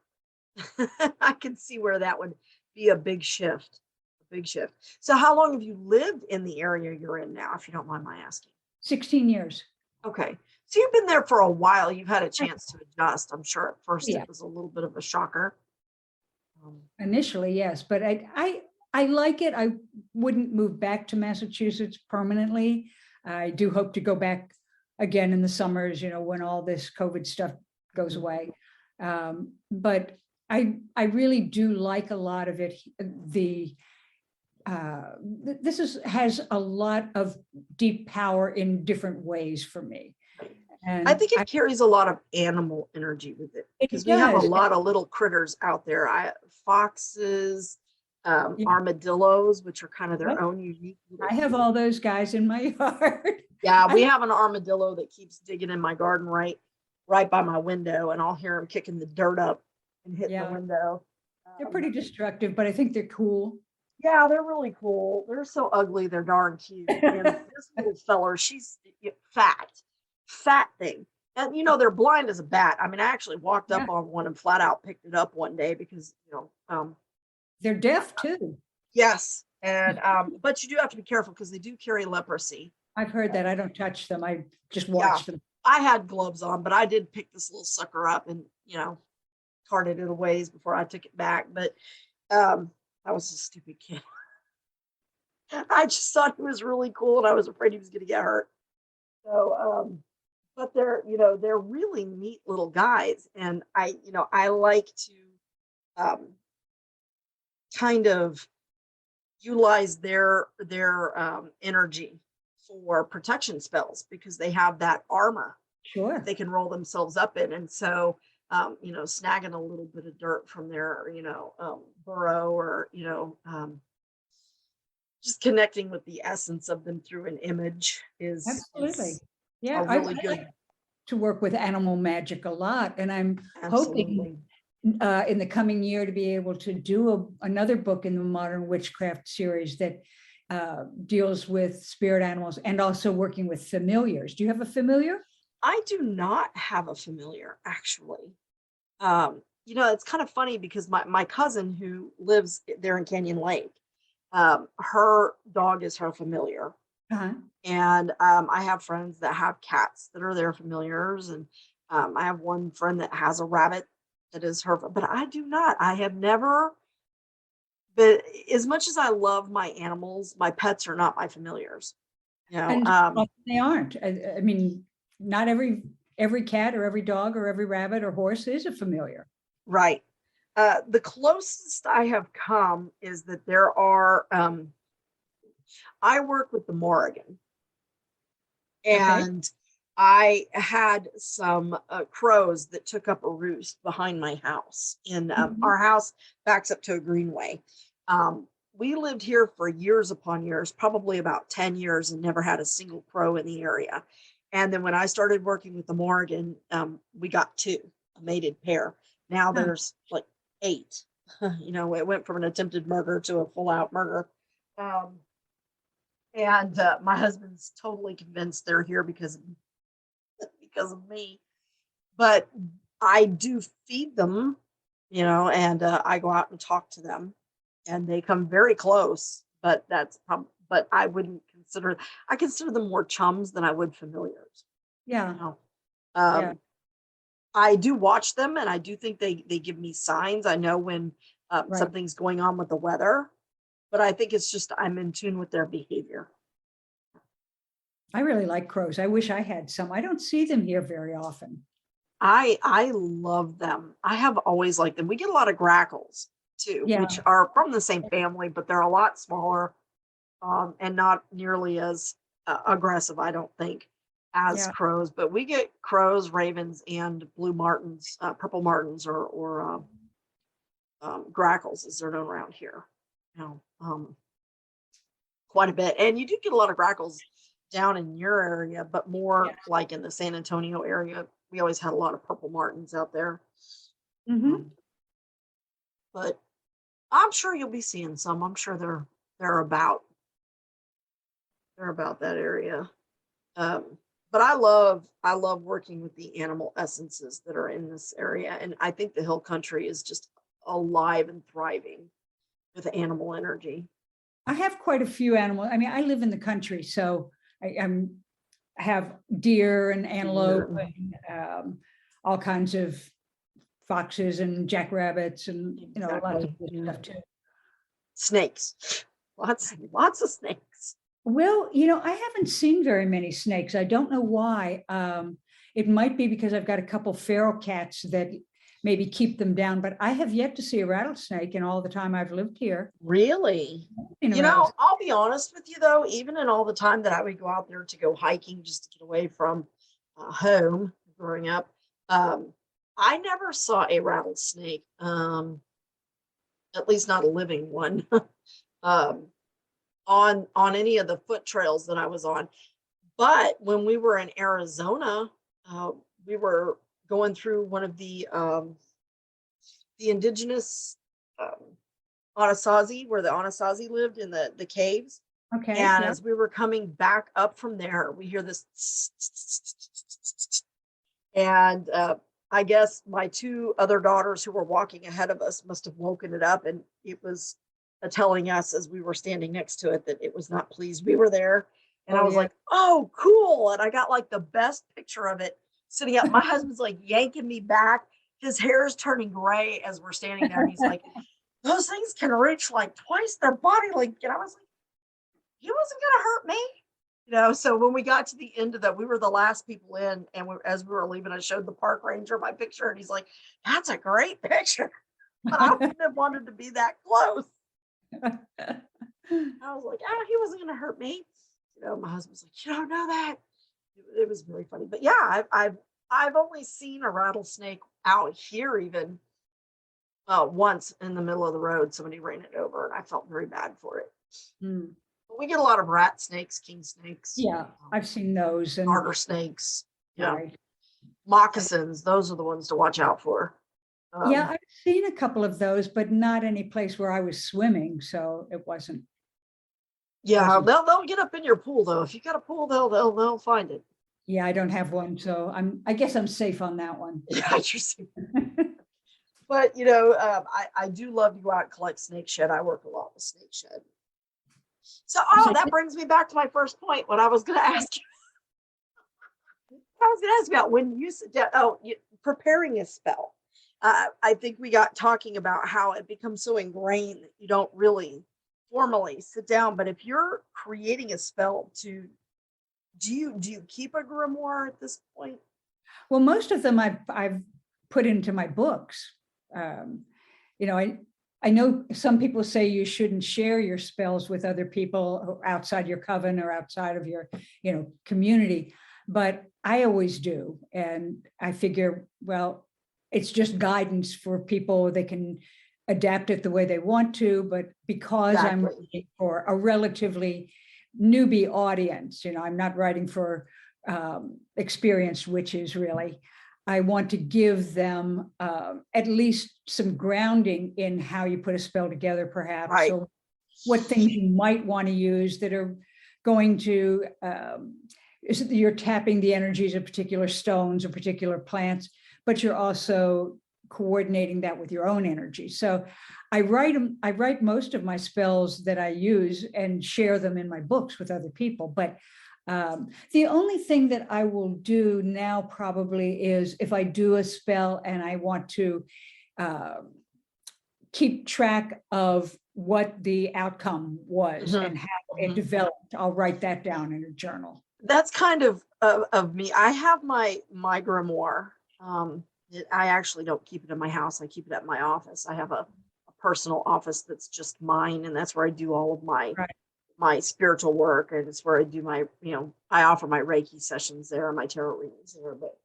I can see where that would be a big shift, a big shift. So how long have you lived in the area you're in now, if you don't mind my asking? 16 years. Okay. So you've been there for a while. You've had a I- chance to adjust. I'm sure at first Yeah, it was a little bit of a shocker. initially, yes, but I like it. I wouldn't move back to Massachusetts permanently. I do hope to go back again in the summers, when all this COVID stuff goes Mhm. away. But I really do like a lot of it. Has a lot of deep power in different ways for me. I And think it carries a lot of animal energy with it because it we have a does. lot of little critters out there. Foxes, Yeah, armadillos, which are kind of their yep, own unique I little. have all those guys in my yard. Yeah, we I, have an armadillo that keeps digging in my garden right by my window, and I'll hear him kicking the dirt up and hitting the yeah, window. they're Um, pretty destructive, but I think they're cool. yeah, they're really cool. They're so ugly, they're darn cute. And this little feller, she's fat, fat thing. And they're blind as a bat. I mean, I actually walked Yeah, up on one and flat out picked it up one day because, they're deaf too. yes. And but you do have to be careful because they do carry leprosy. I've heard that. I don't touch them. I just Yeah. watch them. I had gloves on, but I did pick this little sucker up and, carted it a ways before I took it back. But I was a stupid kid. I just thought he was really cool and I was afraid he was gonna get hurt. So but they're really neat little guys. And I like to um kind of utilize their energy for protection spells because they have that armor that Sure. they can roll themselves up in. And so, snagging a little bit of dirt from their, burrow or, just connecting with the essence of them through an image Absolutely. is a Yeah, really I like good, to work with animal magic a lot, and I'm hoping absolutely. in the coming year to be able to do another book in the Modern Witchcraft series that deals with spirit animals and also working with familiars. Do you have a familiar? I do not have a familiar actually. It's kind of funny because my cousin who lives there in Canyon Lake, her dog is her familiar. Uh-huh. And I have friends that have cats that are their familiars. And I have one friend that has a rabbit that is her, but I do not. I have never, but as much as I love my animals, my pets are not my familiars. You know, And um, often they aren't. I mean, not every cat or every dog or every rabbit or horse is a familiar. right. The closest I have come is that I work with the Morrigan. Okay. And I had some crows that took up a roost behind my house. And Mhm. our house backs up to a greenway. We lived here for years upon years, probably about 10 years, and never had a single crow in the area. And then when I started working with the Morgan, we got two, a mated pair. Now Huh. there's like eight. It went from an attempted murder to a full out murder. Um, and my husband's totally convinced they're here because of me. But I do feed them, and I go out and talk to them, and they come very close. But but I consider them more chums than I would familiars. You Yeah. know, Yeah. um, I do watch them, and I do think they give me signs. I know when Right. something's going on with the weather, but I think it's just I'm in tune with their behavior. I really like crows. I wish I had some. I don't see them here very often. I love them. I have always liked them. We get a lot of grackles too, Yeah. which are from the same family, but they're a lot smaller and not nearly as aggressive, I don't think, as Yeah. crows. But we get crows, ravens, and blue martins, purple martins, or grackles, as they're known around here. You know, quite a bit. And you do get a lot of grackles down in your area, but more Yes. like in the San Antonio area. We always had a lot of purple martins out there. Hmm. Um, but I'm sure you'll be seeing some. I'm sure they're about that area. But I love working with the animal essences that are in this area. And I think the hill country is just alive and thriving with animal energy. I have quite a few animals. I mean, I live in the country, so I have deer and antelope Deer. and all kinds of foxes and jackrabbits and lots of Exactly. good Yeah. stuff too. Snakes. Lots of snakes. Well, I haven't seen very many snakes. I don't know why. It might be because I've got a couple feral cats that maybe keep them down, but I have yet to see a rattlesnake in all the time I've lived here. Really? Seen a You know, rattlesnake. I'll be honest with you though, even in all the time that I would go out there to go hiking just to get away from home growing up, I never saw a rattlesnake, at least not a living one, um, on any of the foot trails that I was on. But when we were in Arizona, we were going through one of the indigenous Anasazi, where the Anasazi lived in the caves. Okay, And yeah. as we were coming back up from there, we hear this, and I guess my two other daughters who were walking ahead of us must have woken it up, and it was telling us as we were standing next to it that it was not pleased we were there. And I Oh, was yeah. like, oh, cool. And I got like the best picture of it sitting up. My husband's like yanking me back. His hair is turning gray as we're standing there. And he's like, those things can reach like twice their body length. And I was like, he wasn't going to hurt me. So when we got to the end of that, we were the last people in. And as we were leaving, I showed the park ranger my picture. And he's like, that's a great picture. But I wouldn't have wanted to be that close. I was like, oh, he wasn't going to hurt me. My husband's like, you don't know that. It was very funny. But yeah, I've only seen a rattlesnake out here even once in the middle of the road. Somebody ran it over, and I felt very bad for it. Mm. But we get a lot of rat snakes, king snakes. Yeah, I've seen those. And Garter snakes. Yeah. right. Moccasins. Those are the ones to watch out for. Yeah, I've seen a couple of those, but not any place where I was swimming, so it wasn't. Yeah, wasn't- they'll get up in your pool though. If you got a pool, they'll find it. Yeah, I don't have one, so I guess I'm safe on that one. Yeah, you're safe. But I do love to go out and collect snake shed. I work a lot with snake shed. So that brings me back to my first point. What I was going to ask you. I was going to ask about when you sit down. Preparing a spell. I think we got talking about how it becomes so ingrained that you don't really formally sit down. But if you're creating a spell, do you keep a grimoire at this point? Well, most of them I've put into my books. I know some people say you shouldn't share your spells with other people outside your coven or outside of your, community, but I always do. And I figure, well, it's just guidance for people. They can adapt it the way they want to, but because I'm Exactly. writing for a relatively newbie audience, I'm not writing for experienced witches really. I want to give them at least some grounding in how you put a spell together, perhaps, Right. or what things you might want to use that are going to, you're tapping the energies of particular stones or particular plants, but you're also coordinating that with your own energy. So I write most of my spells that I use and share them in my books with other people. But the only thing that I will do now probably is if I do a spell and I want to keep track of what the outcome was and how it developed, I'll write that down in a journal. That's kind of me. I have my grimoire. I actually don't keep it in my house. I keep it at my office. I have a personal office that's just mine, and that's where I do all of my my spiritual work, and it's where I do my, I offer my Reiki sessions there and my tarot readings there. But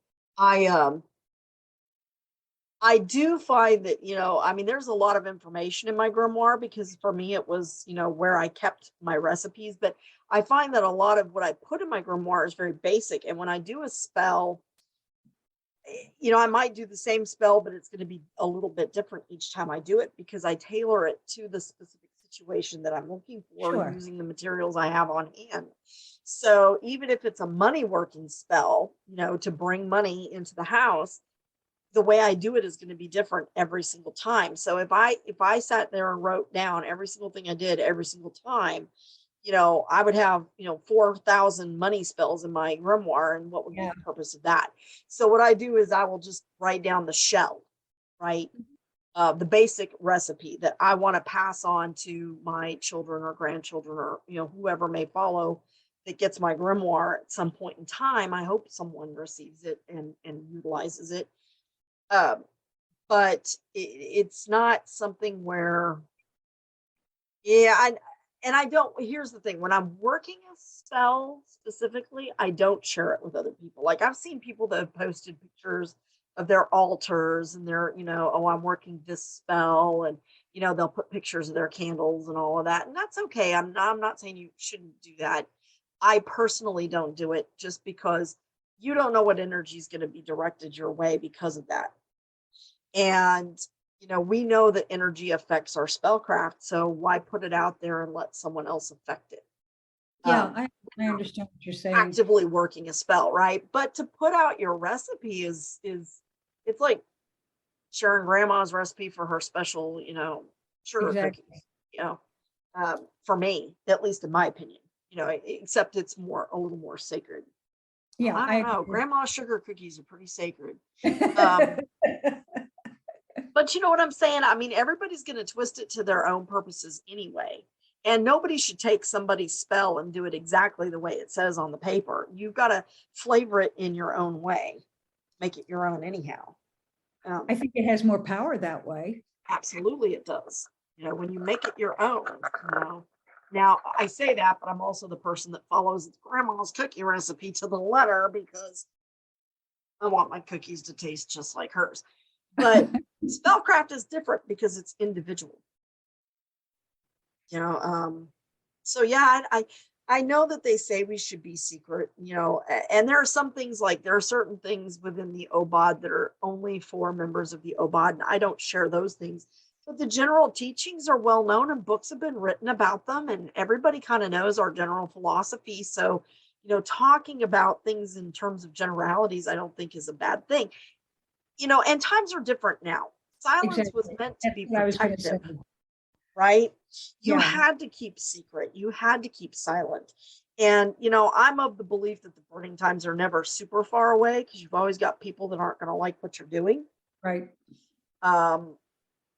I do find that, there's a lot of information in my grimoire because for me it was, where I kept my recipes. But I find that a lot of what I put in my grimoire is very basic. And when I do a spell, I might do the same spell, but it's going to be a little bit different each time I do it because I tailor it to the specific situation that I'm looking for Sure. using the materials I have on hand. So even if it's a money working spell, to bring money into the house, the way I do it is going to be different every single time. So if I sat there and wrote down every single thing I did every single time, I would have, 4,000 money spells in my grimoire, and what would be Yeah. the purpose of that? So what I do is I will just write down the shell, right? The basic recipe that I want to pass on to my children or grandchildren, or whoever may follow, that gets my grimoire at some point in time. I hope someone receives it and utilizes it. Um, but it's not something where, yeah, and I don't. Here's the thing: when I'm working a spell specifically, I don't share it with other people. Like, I've seen people that have posted pictures of their altars, and they're, oh, I'm working this spell, and they'll put pictures of their candles and all of that, and that's okay. I'm not saying you shouldn't do that. I personally don't do it, just because you don't know what energy is going to be directed your way because of that. And, we know that energy affects our spellcraft. So why put it out there and let someone else affect it? Yeah, Um, I understand what you're saying. Actively working a spell, right? But to put out your recipe is it's like sharing grandma's recipe for her special, sugar Exactly. cookies, for me, at least in my opinion, except it's a little more sacred. Well, Yeah, I I don't know. agree. Grandma's sugar cookies are pretty sacred. Um, But you know what I'm saying? I mean, everybody's going to twist it to their own purposes anyway. And nobody should take somebody's spell and do it exactly the way it says on the paper. You've got to flavor it in your own way, make it your own anyhow. Um, I think it has more power that way. Absolutely, it does. When you make it your own, Now, I say that, but I'm also the person that follows grandma's cookie recipe to the letter, because I want my cookies to taste just like hers. But spellcraft is different because it's individual. you know um so yeah, I know that they say we should be secret, and there are some things, like there are certain things within the obad that are only for members of the obad, and I don't share those things. But the general teachings are well known, and books have been written about them, and everybody kind of knows our general philosophy. So, talking about things in terms of generalities, I don't think is a bad thing. And times are different now. Silence was Exactly. meant to That's be what I was going to say. protective, right? You Yeah, had to keep secret, you had to keep silent. And, I'm of the belief that the burning times are never super far away, because you've always got people that aren't going to like what you're doing. right. Um,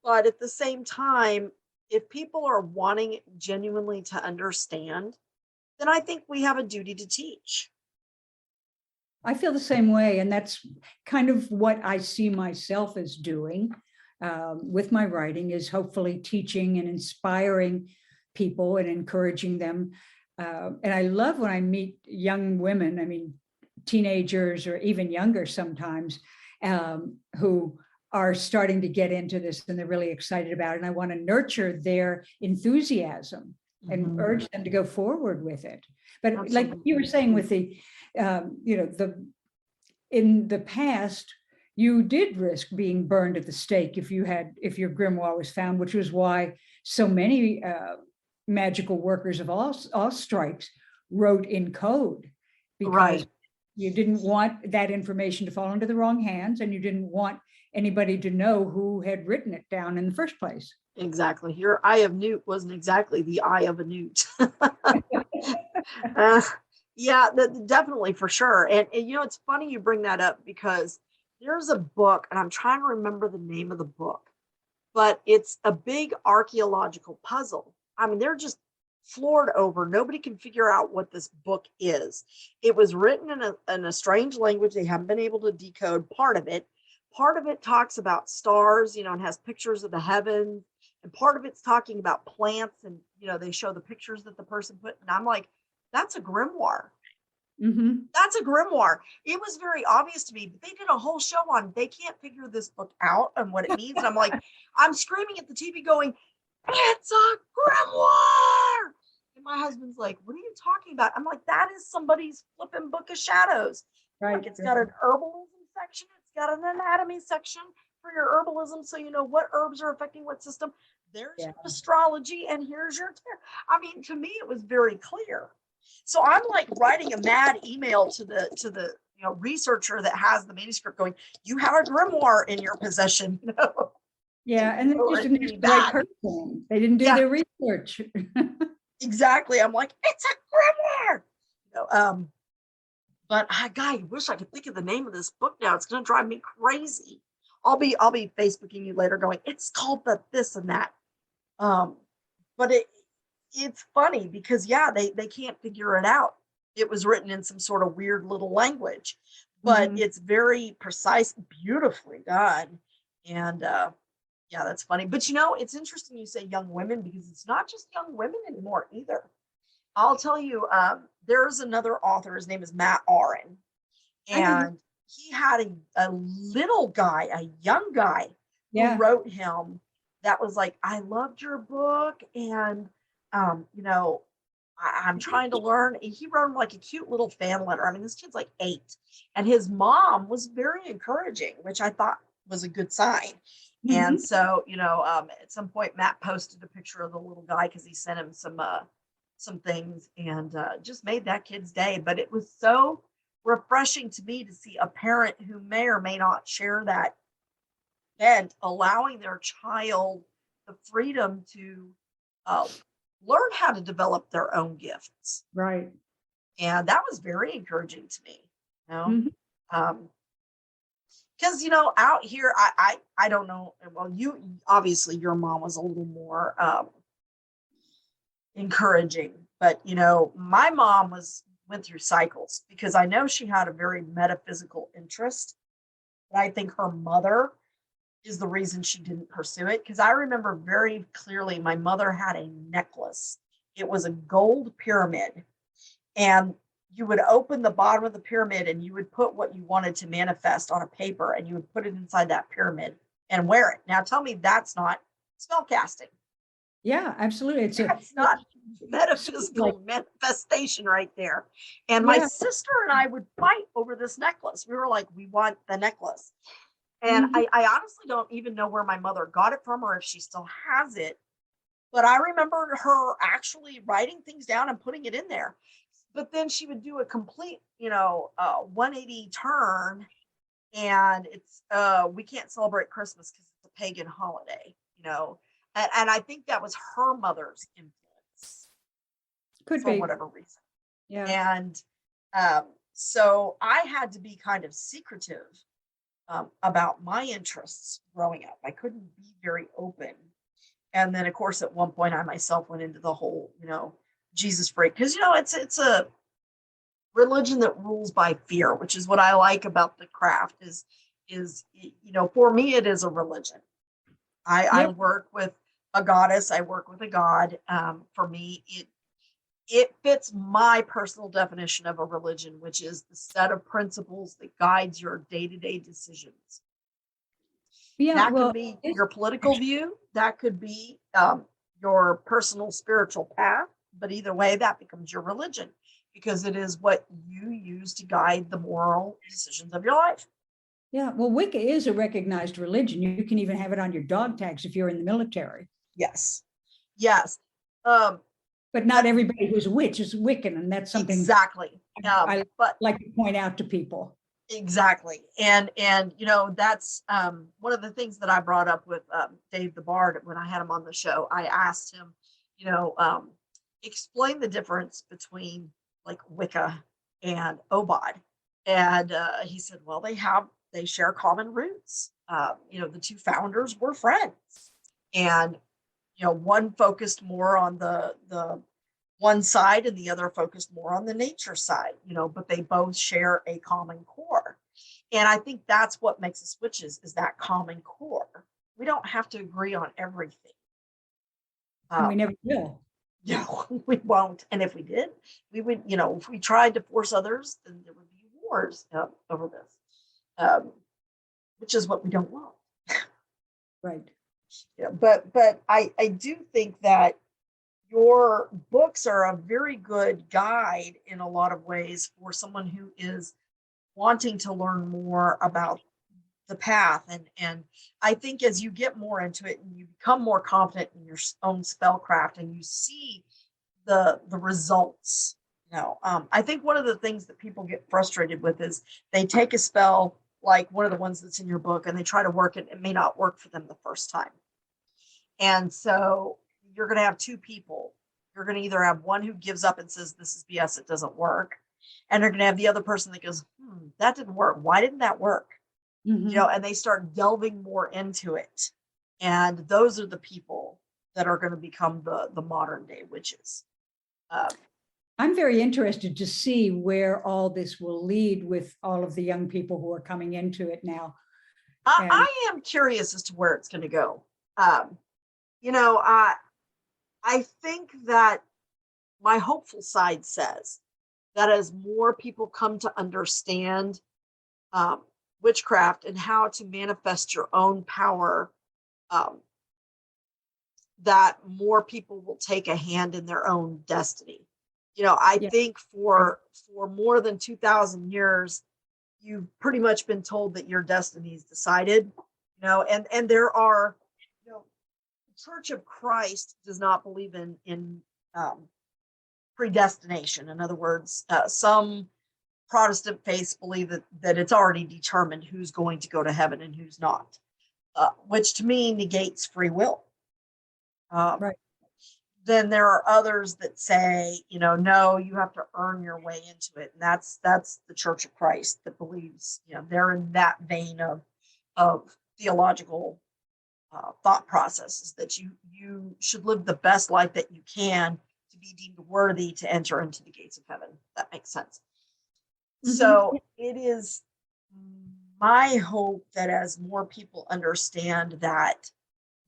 but at the same time, if people are wanting genuinely to understand, then I think we have a duty to teach. I feel the same way. And that's kind of what I see myself as doing with my writing, is hopefully teaching and inspiring people and encouraging them. And I love when I meet young women, I mean, teenagers or even younger sometimes, who are starting to get into this and they're really excited about it. And I want to nurture their enthusiasm and Mhm. urge them to go forward with it. But like you were Absolutely. saying with the in the past, you did risk being burned at the stake if your grimoire was found, which was why so many magical workers of all stripes wrote in code, because Right. you didn't want that information to fall into the wrong hands, and you didn't want anybody to know who had written it down in the first place. Exactly. Your eye of newt wasn't exactly the eye of a newt. Uh, yeah, definitely, for sure. And it's funny you bring that up, because there's a book, and I'm trying to remember the name of the book, but it's a big archaeological puzzle. I mean, they're just floored over. Nobody can figure out what this book is. It was written in a strange language. They haven't been able to decode part of it. Part of it talks about stars, and has pictures of the heavens. And part of it's talking about plants, and, they show the pictures that the person put. And I'm like, that's a grimoire. Mm-hmm. That's a grimoire. It was very obvious to me, but they did a whole show on they can't figure this book out and what it means. And I'm like, I'm screaming at the TV going, it's a grimoire. And my husband's like, what are you talking about? I'm like, that is somebody's flipping book of shadows. Right. Look, it's got an herbalism section, it's got an anatomy section. for your herbalism so you know what herbs are affecting what system. There's Yeah. your astrology, and here's your tarot. I mean, to me, it was very clear. So I'm like writing a mad email to the researcher that has the manuscript, going, "You have a grimoire in your possession." Yeah, and they just didn't ask the right person. They didn't do Yeah. their research. Exactly. I'm like, it's a grimoire. But I wish I could think of the name of this book now. It's going to drive me crazy. I'll be Facebooking you later, going, it's called the this and that. But it's funny because they can't figure it out. It was written in some sort of weird little language, but it's very precise, beautifully done. And that's funny. But it's interesting you say young women, because it's not just young women anymore either. I'll tell you, there's another author. His name is Matt Aron, and he had a little guy, a young guy, who wrote him that was like, I loved your book, and I'm trying to learn. He wrote him like a cute little fan letter. I mean, this kid's like 8, and his mom was very encouraging, which I thought was a good sign. And so, at some point, Matt posted a picture of the little guy because he sent him some things, and just made that kid's day. But it was so refreshing to me to see a parent who may or may not share that bent, allowing their child the freedom to learn how to develop their own gifts. Right. And that was very encouraging to me. Because out here, I don't know. Well, you obviously, your mom was a little more encouraging, but my mom went through cycles, because I know she had a very metaphysical interest, but I think her mother is the reason she didn't pursue it. Because I remember very clearly my mother had a necklace. It was a gold pyramid, and you would open the bottom of the pyramid and you would put what you wanted to manifest on a paper, and you would put it inside that pyramid and wear it. Now tell me that's not spell casting. Yeah, absolutely. That's not metaphysical manifestation right there. And my sister and I would fight over this necklace. We were like, we want the necklace. And I honestly don't even know where my mother got it from, or if she still has it. But I remember her actually writing things down and putting it in there. But then she would do a complete, 180 turn, and it's we can't celebrate Christmas because it's a pagan holiday, and I think that was her mother's influence. Could for be. whatever reason. Yeah. And so I had to be kind of secretive about my interests growing up. I couldn't be very open. And then, of course, at one point, I myself went into the whole, Jesus freak, because it's a religion that rules by fear, which is what I like about the craft. Is for me, it is a religion. I work with a goddess. I work with a god. For me, it fits my personal definition of a religion, which is the set of principles that guides your day-to-day decisions. Yeah, that could be your political view. That could be your personal spiritual path. But either way, that becomes your religion, because it is what you use to guide the moral decisions of your life. Yeah, well, Wicca is a recognized religion. You can even have it on your dog tags if you're in the military. Yes. But not everybody who's a witch is Wiccan, and that's something exactly. I like to point out to people. Exactly. And that's one of the things that I brought up with Dave the Bard when I had him on the show. I asked him, explain the difference between like Wicca and Obad. And he said, well, they share common roots. The two founders were friends, and one focused more on the one side, and the other focused more on the nature side, but they both share a common core. And I think that's what makes us witches, is that common core. We don't have to agree on everything. And we never will. No, we won't. And if we did, we would, if we tried to force others, then there would be wars over this, which is what we don't want. Right. But I do think that your books are a very good guide in a lot of ways for someone who is wanting to learn more about the path. And I think as you get more into it and you become more confident in your own spellcraft and you see the results, I think one of the things that people get frustrated with is they take a spell like one of the ones that's in your book and they try to work it. It may not work for them the first time. And so you're going to have two people. You're going to either have one who gives up and says, this is BS, it doesn't work. And you're going to have the other person that goes, that didn't work. Why didn't that work? And they start delving more into it. And those are the people that are going to become the modern day witches. I'm very interested to see where all this will lead with all of the young people who are coming into it now. I am curious as to where it's going to go. I think that my hopeful side says that as more people come to understand witchcraft and how to manifest your own power, that more people will take a hand in their own destiny. I think for more than 2,000 years, you've pretty much been told that your destiny is decided, and there are, the Church of Christ does not believe in predestination. In other words, some Protestant faiths believe that it's already determined who's going to go to heaven and who's not, which to me negates free will. Right. Then there are others that say, no, you have to earn your way into it. And that's the Church of Christ that believes, they're in that vein of theological thought processes, that you should live the best life that you can to be deemed worthy to enter into the gates of heaven. That makes sense. So it is my hope that as more people understand that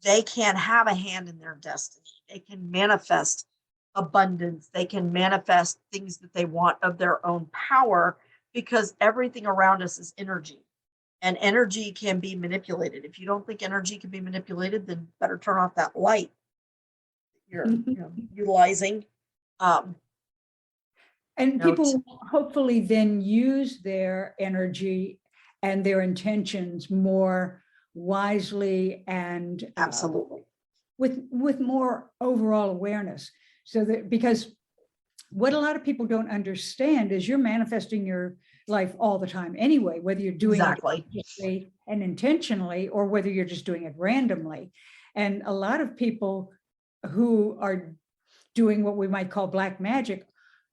they can have a hand in their destiny, they can manifest abundance, they can manifest things that they want of their own power, because everything around us is energy, and energy can be manipulated. If you don't think energy can be manipulated, then better turn off that light you're utilizing. And people hopefully then use their energy and their intentions more wisely and absolutely with more overall awareness. So that, because what a lot of people don't understand is you're manifesting your life all the time anyway, whether you're doing it consciously and intentionally or whether you're just doing it randomly. And a lot of people who are doing what we might call black magic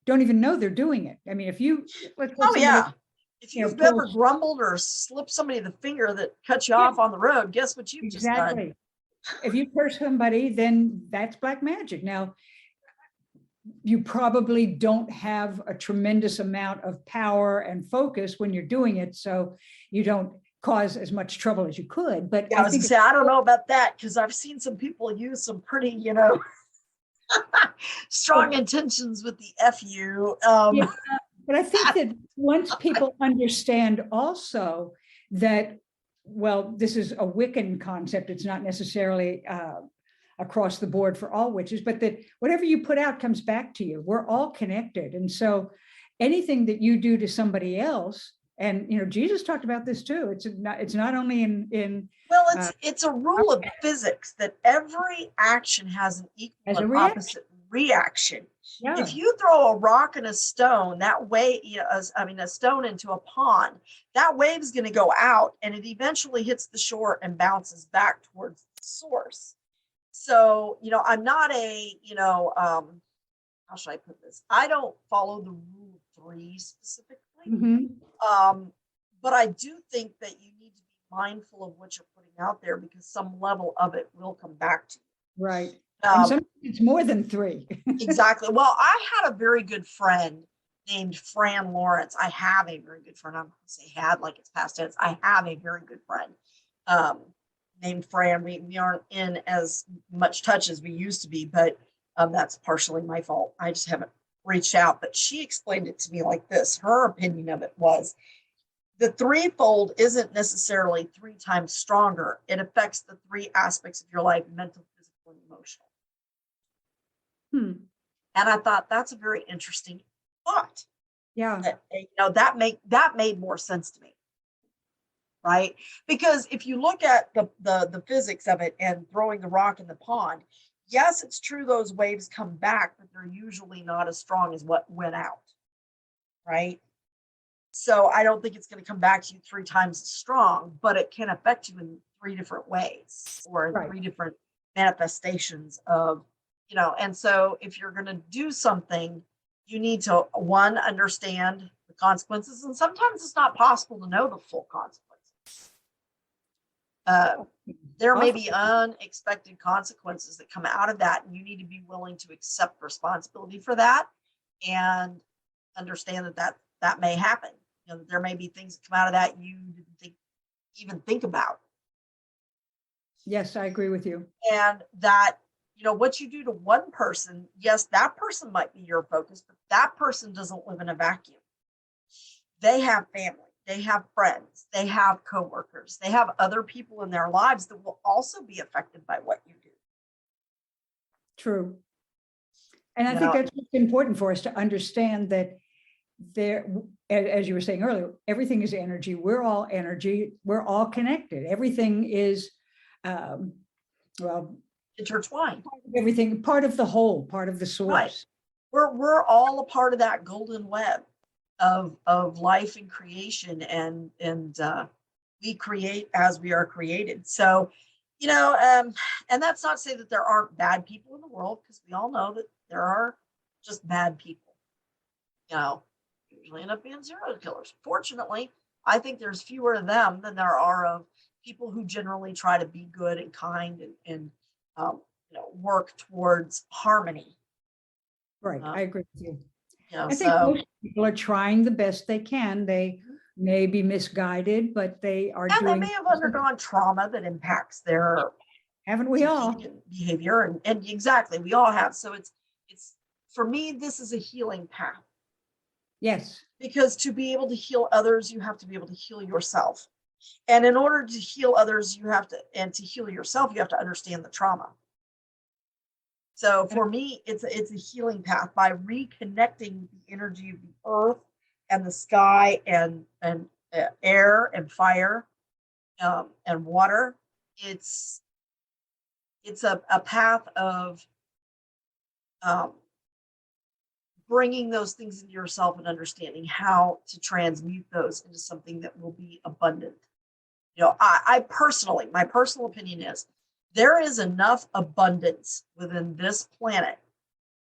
don't even know they're doing it. I mean, if you if you've ever grumbled or slipped somebody the finger that cuts you off on the road, guess what you've just done? If you curse somebody, then that's black magic. Now, you probably don't have a tremendous amount of power and focus when you're doing it, so you don't cause as much trouble as you could. But I don't know about that, because I've seen some people use some pretty, strong intentions with the FU. But I think that once people understand also that, well, this is a Wiccan concept, it's not necessarily across the board for all witches, but that whatever you put out comes back to you. We're all connected. And so anything that you do to somebody else, and Jesus talked about this too. It's not only in it's a rule of physics that every action has an equal and opposite reaction. Yeah. If you throw a rock and a stone, that way, a stone into a pond, that wave is going to go out and it eventually hits the shore and bounces back towards the source. So, I'm not how should I put this? I don't follow the rule of three specifically. But I do think that you need to be mindful of what you're putting out there, because some level of it will come back to you. Right. And sometimes it's more than three. Exactly. Well, I had a very good friend named Fran Lawrence. I have a very good friend. I'm going to say had like it's past tense. I have a very good friend named Fran. We aren't in as much touch as we used to be, but that's partially my fault. I just haven't reached out. But she explained it to me like this. Her opinion of it was, the threefold isn't necessarily 3 times stronger. It affects the 3 aspects of your life: mental, physical, and emotional. And I thought that's a very interesting thought. Yeah. That made more sense to me. right? Because if you look at the physics of it and throwing the rock in the pond, yes, it's true those waves come back, but they're usually not as strong as what went out, right? So I don't think it's going to come back to you 3 times as strong, but it can affect you in 3 different ways or in Right. 3 different manifestations of, and so if you're going to do something, you need to, one, understand the consequences. And sometimes it's not possible to know the full consequences. There may be unexpected consequences that come out of that, and you need to be willing to accept responsibility for that and understand that may happen. There may be things that come out of that you didn't even think about. Yes, I agree with you. And that, what you do to one person, yes, that person might be your focus, but that person doesn't live in a vacuum. They have family, they have friends, they have coworkers, they have other people in their lives that will also be affected by what you do. True. And I think that's what's important for us to understand, that there, as you were saying earlier, everything is energy. We're all energy. We're all connected. Everything is, well, intertwined. Everything, part of the whole, part of the source. Right. We're all a part of that golden web of life and creation, and we create as we are created. So, and that's not to say that there aren't bad people in the world, because we all know that there are just bad people. Usually end up being serial killers. Fortunately, I think there's fewer of them than there are of people who generally try to be good and kind and work towards harmony. Right, I agree with you. I think most people are trying the best they can. They may be misguided, but they are doing. They may have undergone trauma that impacts their haven't we all behavior, and exactly, we all have. So it's for me, this is a healing path. Yes. Because to be able to heal others, you have to be able to heal yourself. And in order to heal others, and to heal yourself, you have to understand the trauma. So for me, it's a healing path by reconnecting the energy of the earth and the sky and air and fire and water. It's a path of bringing those things into yourself and understanding how to transmute those into something that will be abundant. I personally, my personal opinion is there is enough abundance within this planet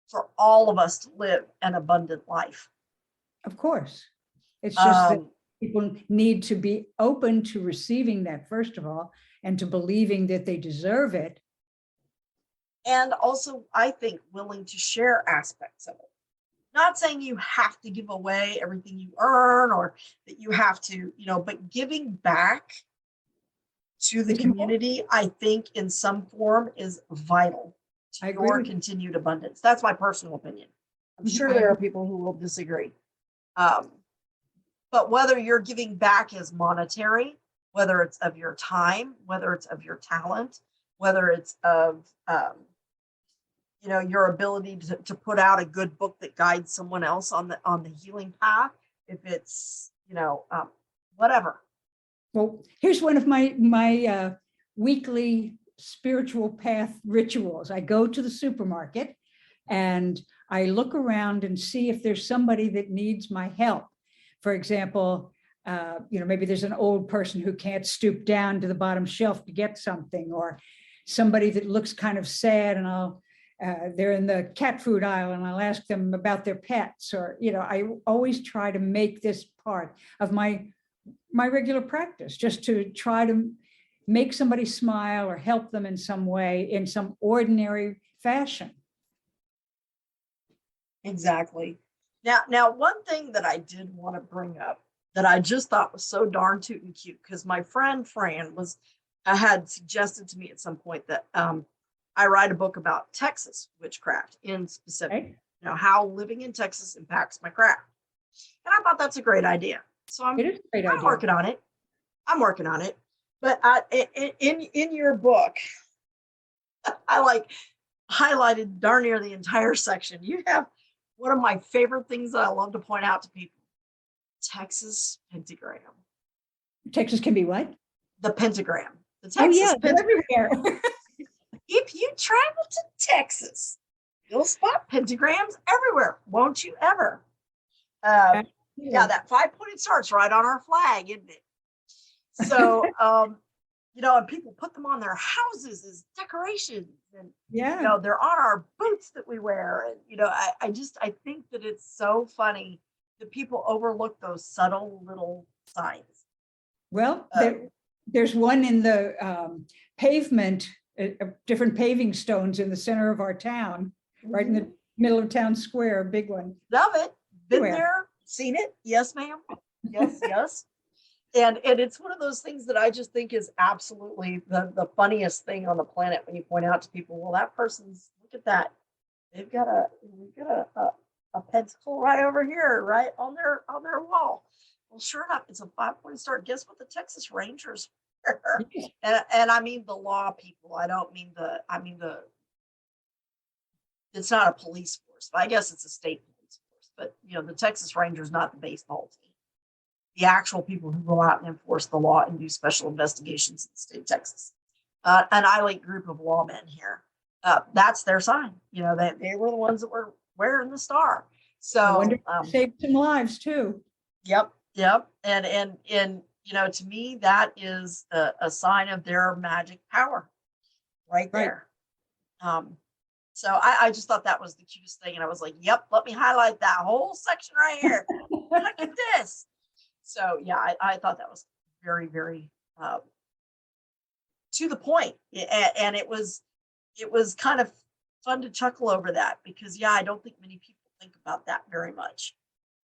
for all of us to live an abundant life. Of course. It's just that people need to be open to receiving that, first of all, and to believing that they deserve it. And also, I think, willing to share aspects of it. Not saying you have to give away everything you earn, or that you have to, but giving back to the community, I think in some form is vital to your continued abundance. That's my personal opinion. I'm sure there are people who will disagree. But whether you're giving back as monetary, whether it's of your time, whether it's of your talent, whether it's of your ability to put out a good book that guides someone else on the healing path, if it's whatever. Well, here's one of my weekly spiritual path rituals. I go to the supermarket and I look around and see if there's somebody that needs my help. For example, maybe there's an old person who can't stoop down to the bottom shelf to get something, or somebody that looks kind of sad, and they're in the cat food aisle and I'll ask them about their pets, or, I always try to make this part of my regular practice, just to try to make somebody smile or help them in some way, in some ordinary fashion. Exactly. Now, one thing that I did want to bring up that I just thought was so darn toot and cute, because my friend Fran had suggested to me at some point that I write a book about Texas witchcraft in specific, how living in Texas impacts my craft. And I thought that's a great idea. So I'm working on it. But in your book, I highlighted darn near the entire section. You have one of my favorite things that I love to point out to people: Texas pentagram. Texas can be what? The pentagram. The Oh, Texas yeah, they're pentagram. everywhere. If you travel to Texas, you'll spot pentagrams everywhere, won't you ever? Yeah, Absolutely. that 5-pointed star's right on our flag, isn't it? So, and people put them on their houses as decorations, and Yeah. they're on our boots that we wear. And I think that it's so funny that people overlook those subtle little signs. Well, Uh, there's one in the pavement, different paving stones in the center of our town, right in the middle of town square, a big one. Love it. Been Everywhere. there, seen it. Yes, ma'am. Yes, yes. And it's one of those things that I just think is absolutely the funniest thing on the planet when you point out to people, well, that person's, look at that. We've got a pentacle right over here, right on their wall. Well, sure enough, it's a 5-point star. Guess what the Texas Rangers were? And I mean the law people. I don't mean it's not a police force, but I guess it's a state police force. But the Texas Rangers, not the baseball team. The actual people who go out and enforce the law and do special investigations in the state of Texas. An elite group of lawmen here. That's their sign. They were the ones that were wearing the star. So saved some lives too. Yep. And to me, that is a sign of their magic power right there. So I just thought that was the cutest thing. And I was like, yep, let me highlight that whole section right here. Look at this. So yeah, I thought that was very, very to the point. And it was kind of fun to chuckle over that because I don't think many people think about that very much.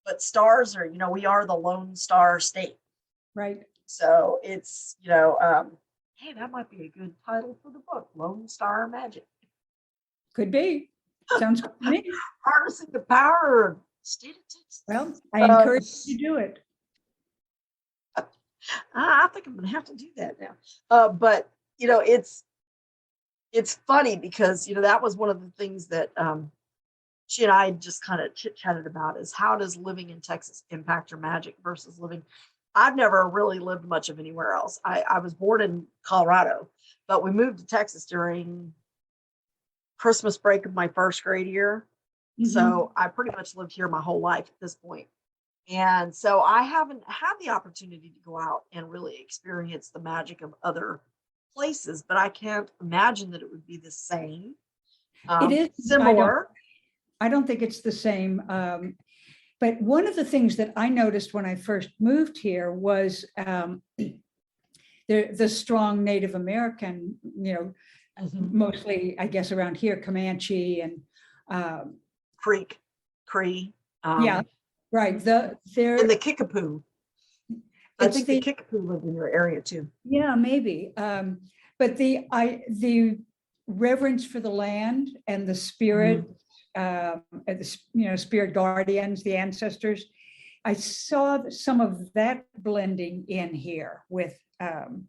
But stars are, we are the Lone Star State. Right. So it's, hey, that might be a good title for the book, Lone Star Magic. Could be. Sounds good to me. Harnessing the power of state of Texas. Well, I encourage you to do it. I think I'm going to have to do that now. But, it's funny because, that was one of the things that she and I just kind of chit-chatted about is how does living in Texas impact your magic versus living. I've never really lived much of anywhere else. I was born in Colorado, but we moved to Texas during Christmas break of my first grade year. Mm-hmm. So I pretty much lived here my whole life at this point. And so I haven't had the opportunity to go out and really experience the magic of other places, but I can't imagine that it would be the same. It is similar. I don't think it's the same. But one of the things that I noticed when I first moved here was the strong Native American, mm-hmm. mostly, I guess, around here, Comanche and Cree. Yeah, right. They're in the Kickapoo. I think the Kickapoo lived in your area too. Yeah, maybe. But the reverence for the land and the spirit, spirit guardians, the ancestors. I saw some of that blending in here with, some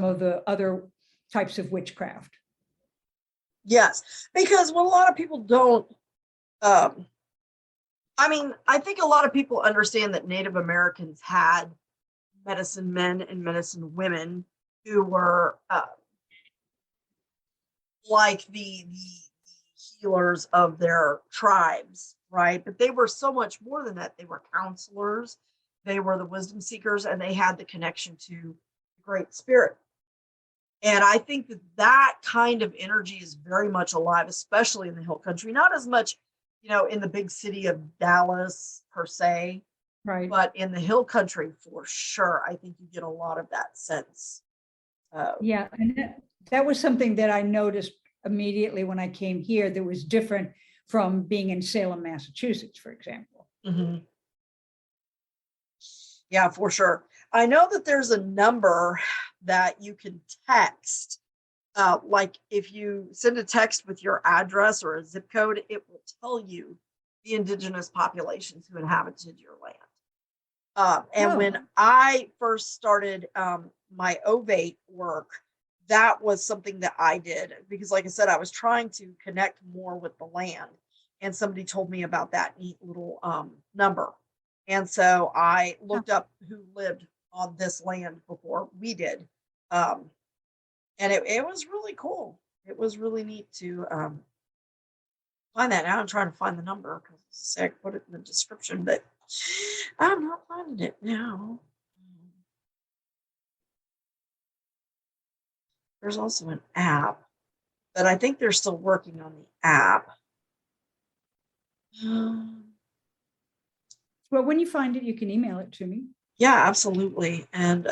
of the other types of witchcraft. Yes, because what a lot of people don't. I think a lot of people understand that Native Americans had medicine men and medicine women who were like the healers of their tribes, right? But they were so much more than that. They were counselors, they were the wisdom seekers, and they had the connection to the Great Spirit. And I think that kind of energy is very much alive, especially in the Hill Country, not as much, in the big city of Dallas per se, right? But in the Hill Country, for sure, I think you get a lot of that sense. Yeah, and that was something that I noticed immediately when I came here that was different from being in Salem, Massachusetts, for example. Mm-hmm. Yeah, for sure. I know that there's a number that you can text. Like if you send a text with your address or a zip code, it will tell you the indigenous populations who inhabited your land. When I first started my ovate work, that was something that I did because, like I said, I was trying to connect more with the land. And somebody told me about that neat little number. And so I looked up who lived on this land before we did. And it was really cool. It was really neat to find that out. I'm trying to find the number because I put it in the description, but I'm not finding it now. There's also an app, but I think they're still working on the app. Well, when you find it, you can email it to me. Yeah, absolutely. And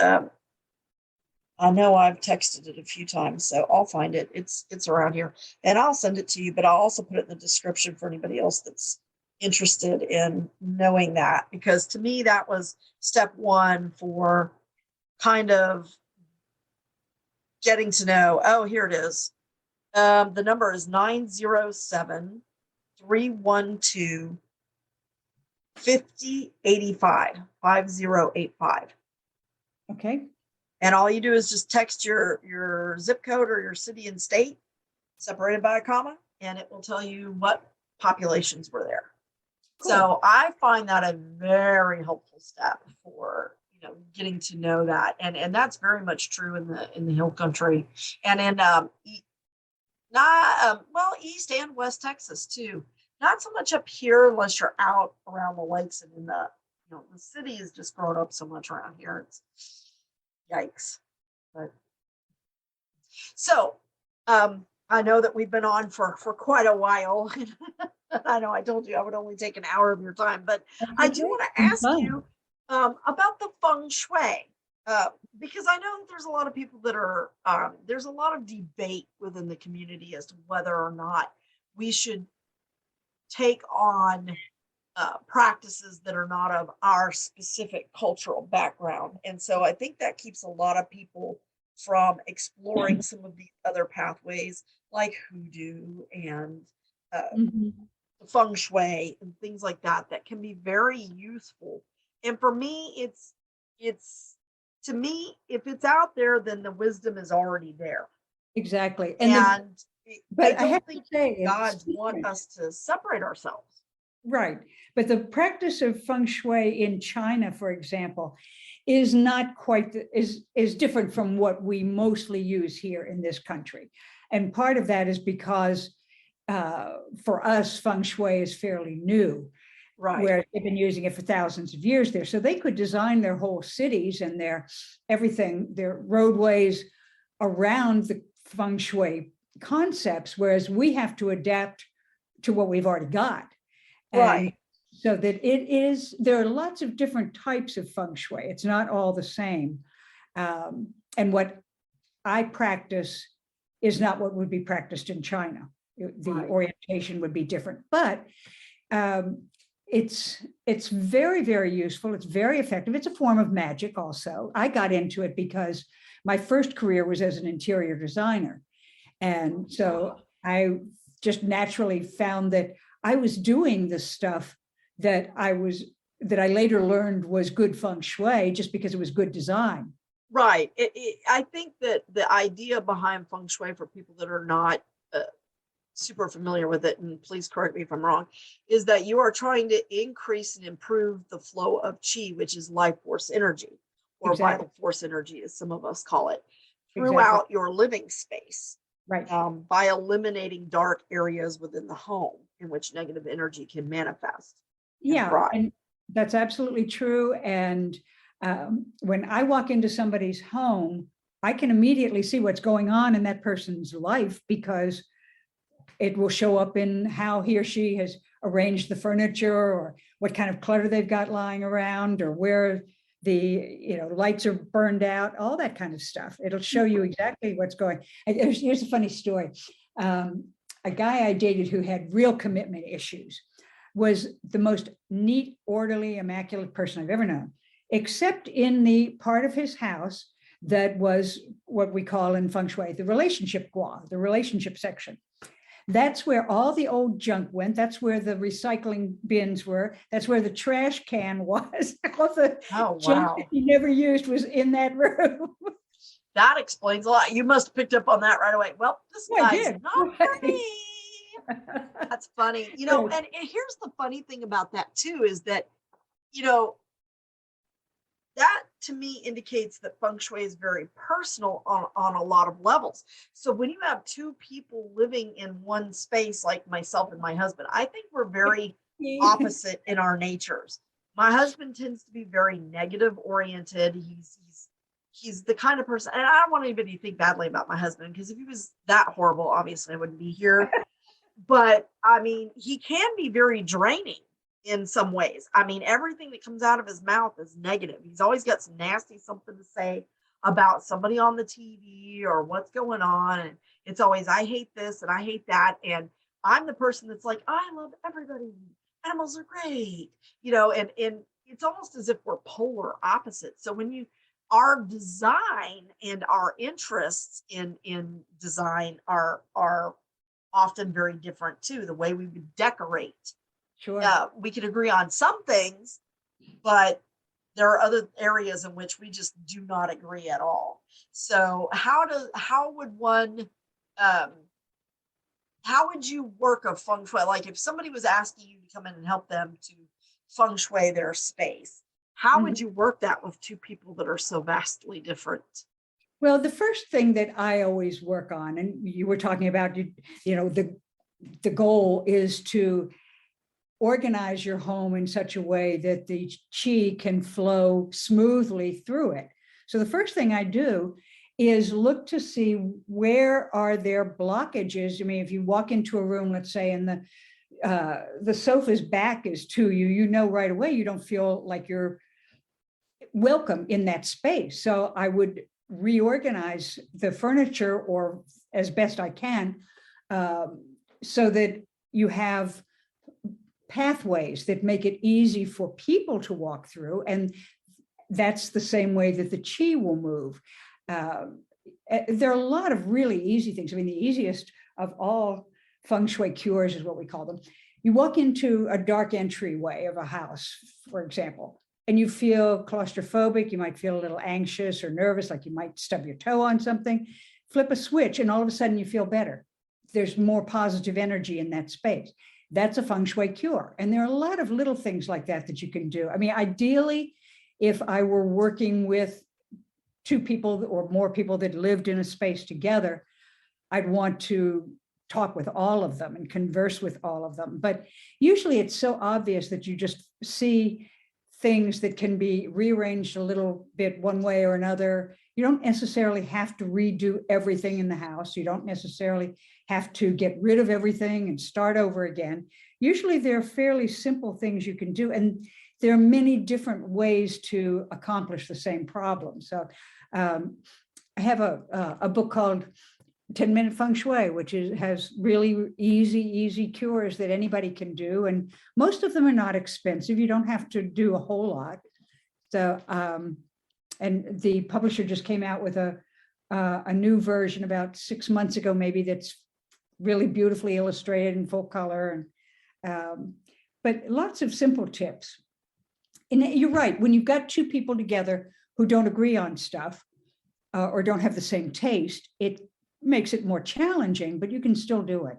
I know I've texted it a few times, so I'll find it. It's around here, and I'll send it to you. But I'll also put it in the description for anybody else that's interested in knowing that, because to me that was step one for kind of getting to know. Oh, here it is. The number is 907-312-5085, 5085. Okay. And all you do is just text your zip code or your city and state separated by a comma, and it will tell you what populations were there. Cool. So I find that a very helpful step for, getting to know that. And that's very much true in the hill country and in East and West Texas too. Not so much up here unless you're out around the lakes and in the city is just grown up so much around here. It's yikes. But so I know that we've been on for quite a while. I know I told you I would only take an hour of your time, but I do want to ask you about the Feng Shui, because I know that there's a lot of people that are, there's a lot of debate within the community as to whether or not we should take on practices that are not of our specific cultural background. And so I think that keeps a lot of people from exploring some of the other pathways like hoodoo and Feng Shui and things like that can be very useful. And for me, it's to me, if it's out there, then the wisdom is already there. Exactly. And but I don't think God wants us to separate ourselves. Right. But the practice of Feng Shui in China, for example, is not quite is different from what we mostly use here in this country. And part of that is because for us, Feng Shui is fairly new, right? Where they've been using it for thousands of years there. So they could design their whole cities and their everything, their roadways around the Feng Shui concepts, whereas we have to adapt to what we've already got. Right. And so that there are lots of different types of Feng Shui. It's not all the same. And what I practice is not what would be practiced in China. The orientation would be different, but it's very, very useful. It's very effective. It's a form of magic also. I got into it because my first career was as an interior designer. And so I just naturally found that I was doing the stuff that I later learned was good Feng Shui just because it was good design. Right. I think that the idea behind Feng Shui, for people that are not super familiar with it, and please correct me if I'm wrong, is that you are trying to increase and improve the flow of qi, which is life force energy, or vital force energy, as some of us call it, throughout your living space. Right. By eliminating dark areas within the home in which negative energy can manifest. Yeah, and that's absolutely true. And when I walk into somebody's home, I can immediately see what's going on in that person's life because it will show up in how he or she has arranged the furniture or what kind of clutter they've got lying around or where the lights are burned out, all that kind of stuff. It'll show you exactly what's going. Here's a funny story. A guy I dated who had real commitment issues was the most neat, orderly, immaculate person I've ever known, except in the part of his house that was what we call in Feng Shui the relationship gua, the relationship section. That's where all the old junk went. That's where the recycling bins were. That's where the trash can was. All the junk that he never used was in that room. That explains a lot. You must have picked up on that right away. Well, this guy's not for me. That's funny. And here's the funny thing about that too, is that, that to me indicates that feng shui is very personal on a lot of levels. So when you have two people living in one space, like myself and my husband, I think we're very opposite in our natures. My husband tends to be very negative oriented. He's the kind of person, and I don't want anybody to think badly about my husband, because if he was that horrible, obviously I wouldn't be here. But I mean, he can be very draining in some ways. I mean, everything that comes out of his mouth is negative. He's always got some nasty something to say about somebody on the TV or what's going on. And it's always, I hate this and I hate that. And I'm the person that's like, I love everybody. Animals are great, and it's almost as if we're polar opposites. So when you, our design and our interests in design are often very different too. The way we would decorate, Sure. we could agree on some things, but there are other areas in which we just do not agree at all. So how would one, how would you work a feng shui? Like if somebody was asking you to come in and help them to feng shui their space, how would you work that with two people that are so vastly different? Well, the first thing that I always work on, and you were talking about, the goal is to organize your home in such a way that the chi can flow smoothly through it. So the first thing I do is look to see where are there blockages. I mean, if you walk into a room, let's say, and the sofa's back is to you, you know right away you don't feel like you're welcome in that space. So I would reorganize the furniture, or as best I can, so that you have pathways that make it easy for people to walk through. And that's the same way that the chi will move. There are a lot of really easy things. I mean, the easiest of all feng shui cures is what we call them. You walk into a dark entryway of a house, for example, and you feel claustrophobic, you might feel a little anxious or nervous, like you might stub your toe on something, flip a switch, and all of a sudden you feel better. There's more positive energy in that space. That's a feng shui cure. And there are a lot of little things like that that you can do. I mean, ideally, if I were working with two people or more people that lived in a space together, I'd want to talk with all of them and converse with all of them. But usually it's so obvious that you just see things that can be rearranged a little bit one way or another. You don't necessarily have to redo everything in the house. You don't necessarily have to get rid of everything and start over again. Usually there are fairly simple things you can do, and there are many different ways to accomplish the same problem. So I have a book called 10-Minute Feng Shui, which has really easy cures that anybody can do. And most of them are not expensive. You don't have to do a whole lot. So, and the publisher just came out with a new version about 6 months ago, maybe, that's really beautifully illustrated in full color. And but lots of simple tips. And you're right, when you've got two people together who don't agree on stuff or don't have the same taste, it makes it more challenging, but you can still do it.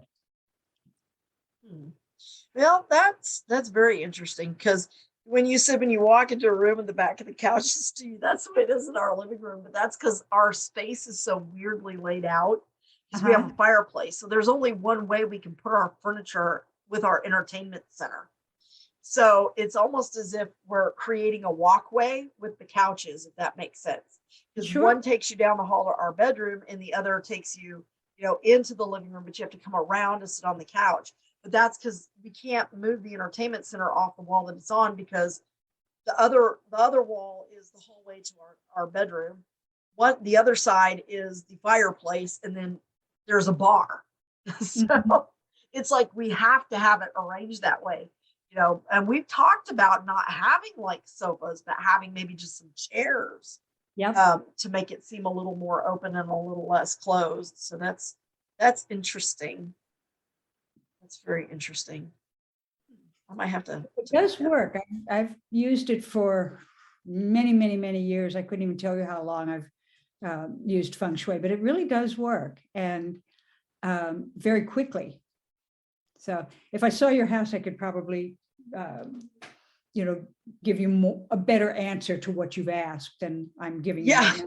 Well, that's very interesting, because when you said when you walk into a room and the back of the couch is to you, that's the way it is in our living room. But that's because our space is so weirdly laid out, because we have a fireplace. So there's only one way we can put our furniture with our entertainment center. So it's almost as if we're creating a walkway with the couches, if that makes sense. Because one takes you down the hall to our bedroom and the other takes you, into the living room, but you have to come around to sit on the couch. But that's because we can't move the entertainment center off the wall that it's on, because the other wall is the hallway to our bedroom. The other side is the fireplace, and then there's a bar. So it's like we have to have it arranged that way. And we've talked about not having like sofas, but having maybe just some chairs, to make it seem a little more open and a little less closed. So that's interesting. That's very interesting. I might have to. It does work. I've used it for many years. I couldn't even tell you how long I've used feng shui, but it really does work, and very quickly. So if I saw your house, I could probably give you a better answer to what you've asked than I'm giving you. Yeah. Right now.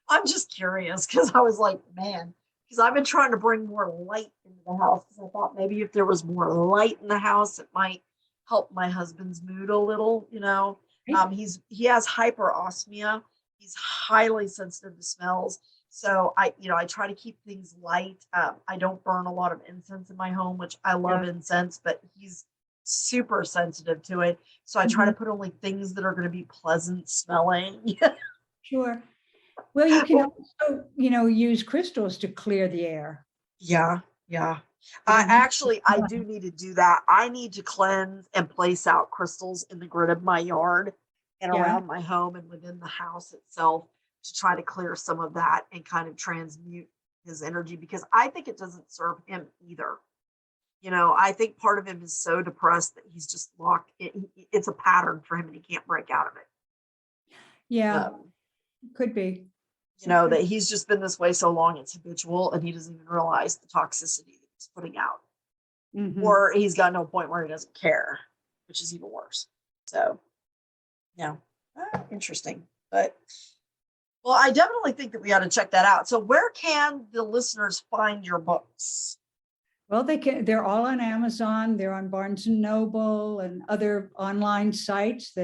I'm just curious because I was like, man, because I've been trying to bring more light into the house. Because I thought maybe if there was more light in the house, it might help my husband's mood a little. Right? He has hyperosmia. He's highly sensitive to smells. So I try to keep things light. I don't burn a lot of incense in my home, which I love Yeah. incense, but he's super sensitive to it. So I try to put only things that are going to be pleasant smelling. Sure. Well, you can also, use crystals to clear the air. Yeah, yeah. You don't have to. I do need to do that. I need to cleanse and place out crystals in the grid of my yard and Yeah. around my home and within the house itself to try to clear some of that and kind of transmute his energy because I think it doesn't serve him either. I think part of him is so depressed that he's just locked. It's a pattern for him and he can't break out of it. Yeah, Um, could be. that he's just been this way so long, it's habitual and he doesn't even realize the toxicity that he's putting out. Mhm. Or he's gotten to a point where he doesn't care, which is even worse. So, yeah, interesting. But, well, I definitely think that we ought to check that out. So, where can the listeners find your books? Well, they're all on Amazon, they're on Barnes and Noble and other online sites.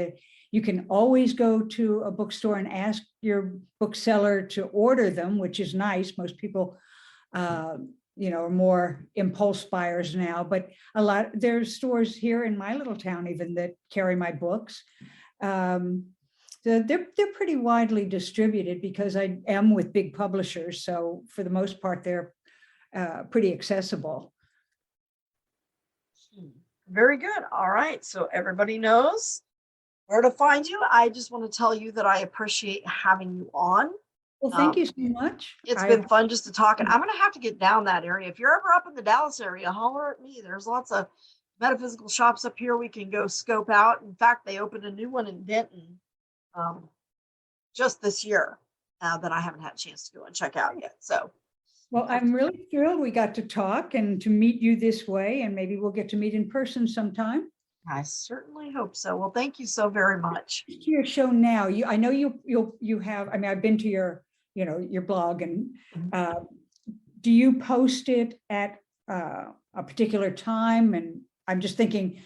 You can always go to a bookstore and ask your bookseller to order them, which is nice. Most people, are more impulse buyers now, but there's stores here in my little town even that carry my books. They're pretty widely distributed because I am with big publishers. So for the most part, they're pretty accessible. Very good. All right. So everybody knows where to find you. I just want to tell you that I appreciate having you on. Well, thank you so much. It's been fun just to talk, and I'm going to have to get down that area. If you're ever up in the Dallas area, holler at me. There's lots of metaphysical shops up here we can go scope out. In fact, they opened a new one in Denton just this year that I haven't had a chance to go and check out yet. So, well, I'm really thrilled we got to talk and to meet you this way, and maybe we'll get to meet in person sometime. I certainly hope so. Well, thank you so very much. To your show now, I know you have. I mean, I've been to your blog, and do you post it at a particular time? And I'm just thinking,